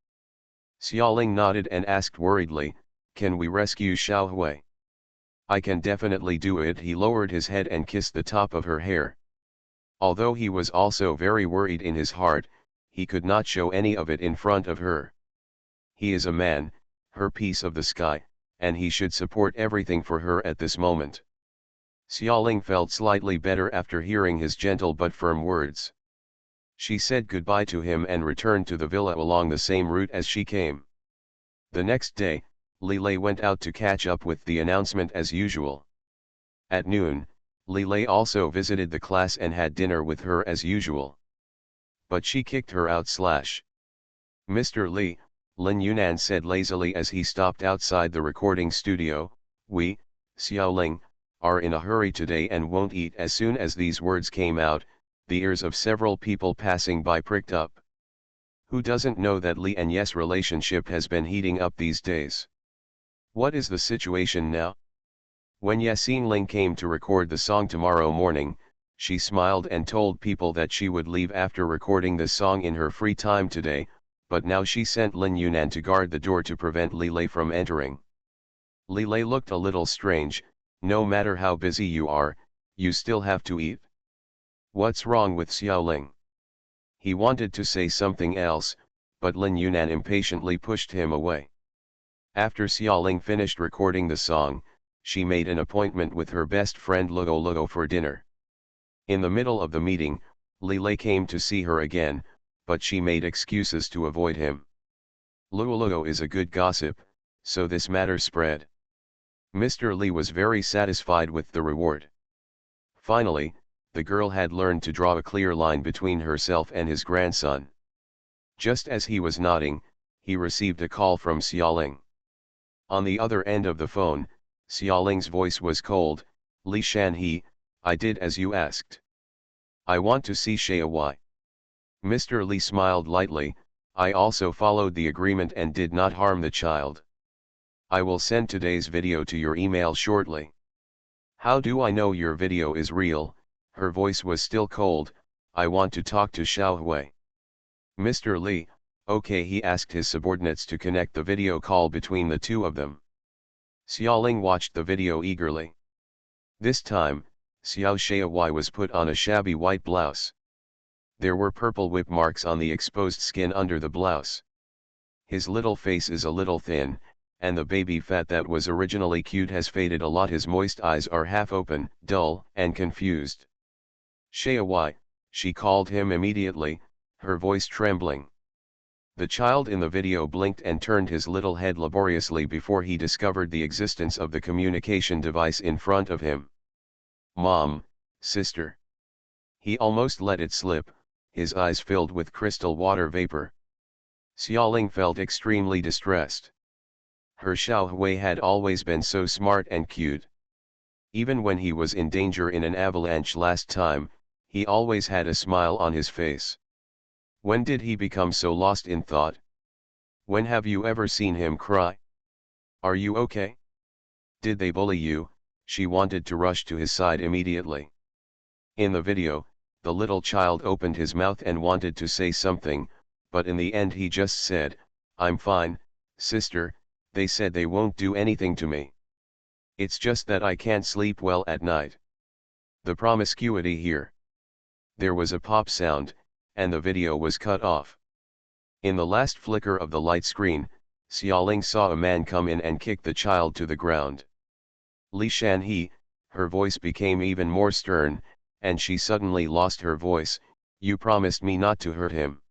Xiaoling nodded and asked worriedly, "Can we rescue Xiao Hui?" "I can definitely do it." He lowered his head and kissed the top of her hair. Although he was also very worried in his heart, he could not show any of it in front of her. He is a man, her piece of the sky, and he should support everything for her at this moment. Xiaoling felt slightly better after hearing his gentle but firm words. She said goodbye to him and returned to the villa along the same route as she came. The next day, Li Lei went out to catch up with the announcement as usual. At noon, Li Lei also visited the class and had dinner with her as usual. But she kicked her out. "Mr. Li," Lin Yunan said lazily as he stopped outside the recording studio, "we, Xiaoling, are in a hurry today and won't eat." As soon as these words came out, the ears of several people passing by pricked up. Who doesn't know that Li and Yes relationship has been heating up these days? What is the situation now? When Yasin Ling came to record the song tomorrow morning, she smiled and told people that she would leave after recording the song in her free time today, but now she sent Lin Yunan to guard the door to prevent Li Lei from entering. Li Lei looked a little strange. "No matter how busy you are, you still have to eat. What's wrong with Xiaoling?" He wanted to say something else, but Lin Yunan impatiently pushed him away. After Xiaoling finished recording the song, she made an appointment with her best friend Luo for dinner. In the middle of the meeting, Li Lei came to see her again, but she made excuses to avoid him. Luo is a good gossip, so this matter spread. Mr. Li was very satisfied with the reward. Finally, the girl had learned to draw a clear line between herself and his grandson. Just as he was nodding, he received a call from Xiaoling. On the other end of the phone, Xiaoling's voice was cold. "Li Shanhe, I did as you asked. I want to see Xiao Hui." Mr. Li smiled lightly. "I also followed the agreement and did not harm the child. I will send today's video to your email shortly." "How do I know your video is real?" Her voice was still cold. "I want to talk to Xiao Hui." "Mr. Li, okay." He asked his subordinates to connect the video call between the two of them. Xiaoling watched the video eagerly. This time, Xiao Hui was put on a shabby white blouse. There were purple whip marks on the exposed skin under the blouse. His little face is a little thin, and the baby fat that was originally cute has faded a lot. His moist eyes are half open, dull, and confused. "Xiao Hui," she called him immediately, her voice trembling. The child in the video blinked and turned his little head laboriously before he discovered the existence of the communication device in front of him. "Mom, sister." He almost let it slip, his eyes filled with crystal water vapor. Xiaoling felt extremely distressed. Her Xiao Hui had always been so smart and cute. Even when he was in danger in an avalanche last time, he always had a smile on his face. When did he become so lost in thought? When have you ever seen him cry? "Are you okay? Did they bully you? She wanted to rush to his side immediately. In the video, the little child opened his mouth and wanted to say something, but in the end he just said, "I'm fine, sister, they said they won't do anything to me. It's just that I can't sleep well at night." The promiscuity here. There was a pop sound, and the video was cut off. In the last flicker of the light screen, Xiaoling saw a man come in and kick the child to the ground. Li Shanhe, her voice became even more stern, and she suddenly lost her voice. "You promised me not to hurt him."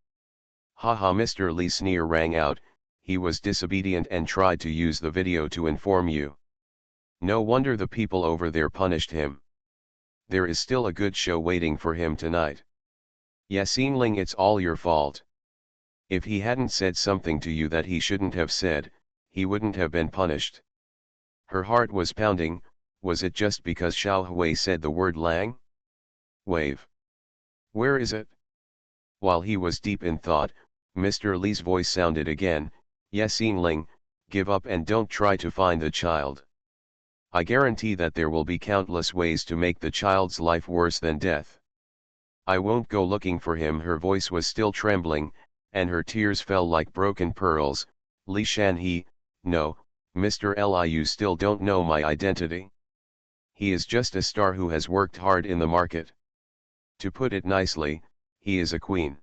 Haha, Mr. Li's sneer rang out. "He was disobedient and tried to use the video to inform you. No wonder the people over there punished him. There is still a good show waiting for him tonight. Yasingling, it's all your fault. If he hadn't said something to you that he shouldn't have said, he wouldn't have been punished." Her heart was pounding. Was it just because Xiao Hui said the word Lang? Wave. Where is it? While he was deep in thought, Mr. Li's voice sounded again. "Yasingling, give up and don't try to find the child. I guarantee that there will be countless ways to make the child's life worse than death. I won't go looking for him." Her voice was still trembling, and her tears fell like broken pearls. "Li Shanhe, no, Mr. Li, you still don't know my identity. He is just a star who has worked hard in the market. To put it nicely, he is a queen.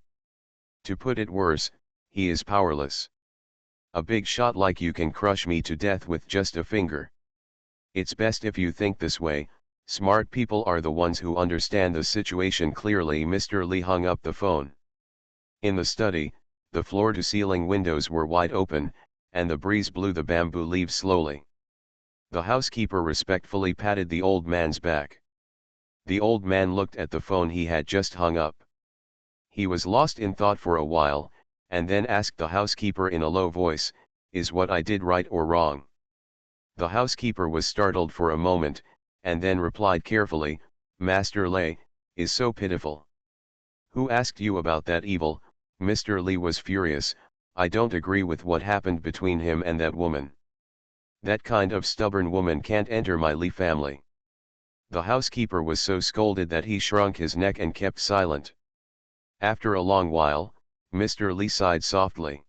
To put it worse, he is powerless. A big shot like you can crush me to death with just a finger. It's best if you think this way. Smart people are the ones who understand the situation clearly." Mr. Li hung up the phone. In the study, the floor-to-ceiling windows were wide open, and the breeze blew the bamboo leaves slowly. The housekeeper respectfully patted the old man's back. The old man looked at the phone he had just hung up. He was lost in thought for a while, and then asked the housekeeper in a low voice, "Is what I did right or wrong?" The housekeeper was startled for a moment, and then replied carefully, "Master Lei, is so pitiful." "Who asked you about that evil?" Mr. Li was furious. "I don't agree with what happened between him and that woman. That kind of stubborn woman can't enter my Li family." The housekeeper was so scolded that he shrunk his neck and kept silent. After a long while, Mr. Li sighed softly.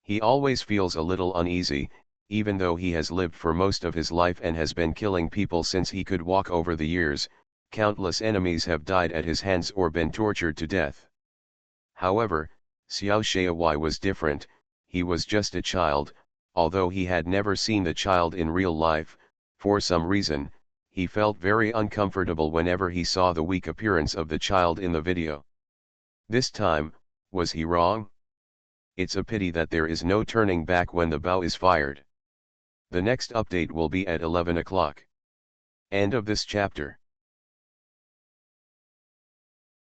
He always feels a little uneasy, even though he has lived for most of his life and has been killing people since he could walk. Over the years, countless enemies have died at his hands or been tortured to death. However, Xiao Shaowai was different. He was just a child. Although he had never seen the child in real life, for some reason, he felt very uncomfortable whenever he saw the weak appearance of the child in the video. This time, was he wrong? It's a pity that there is no turning back when the bow is fired. The next update will be at 11 o'clock. End of this chapter.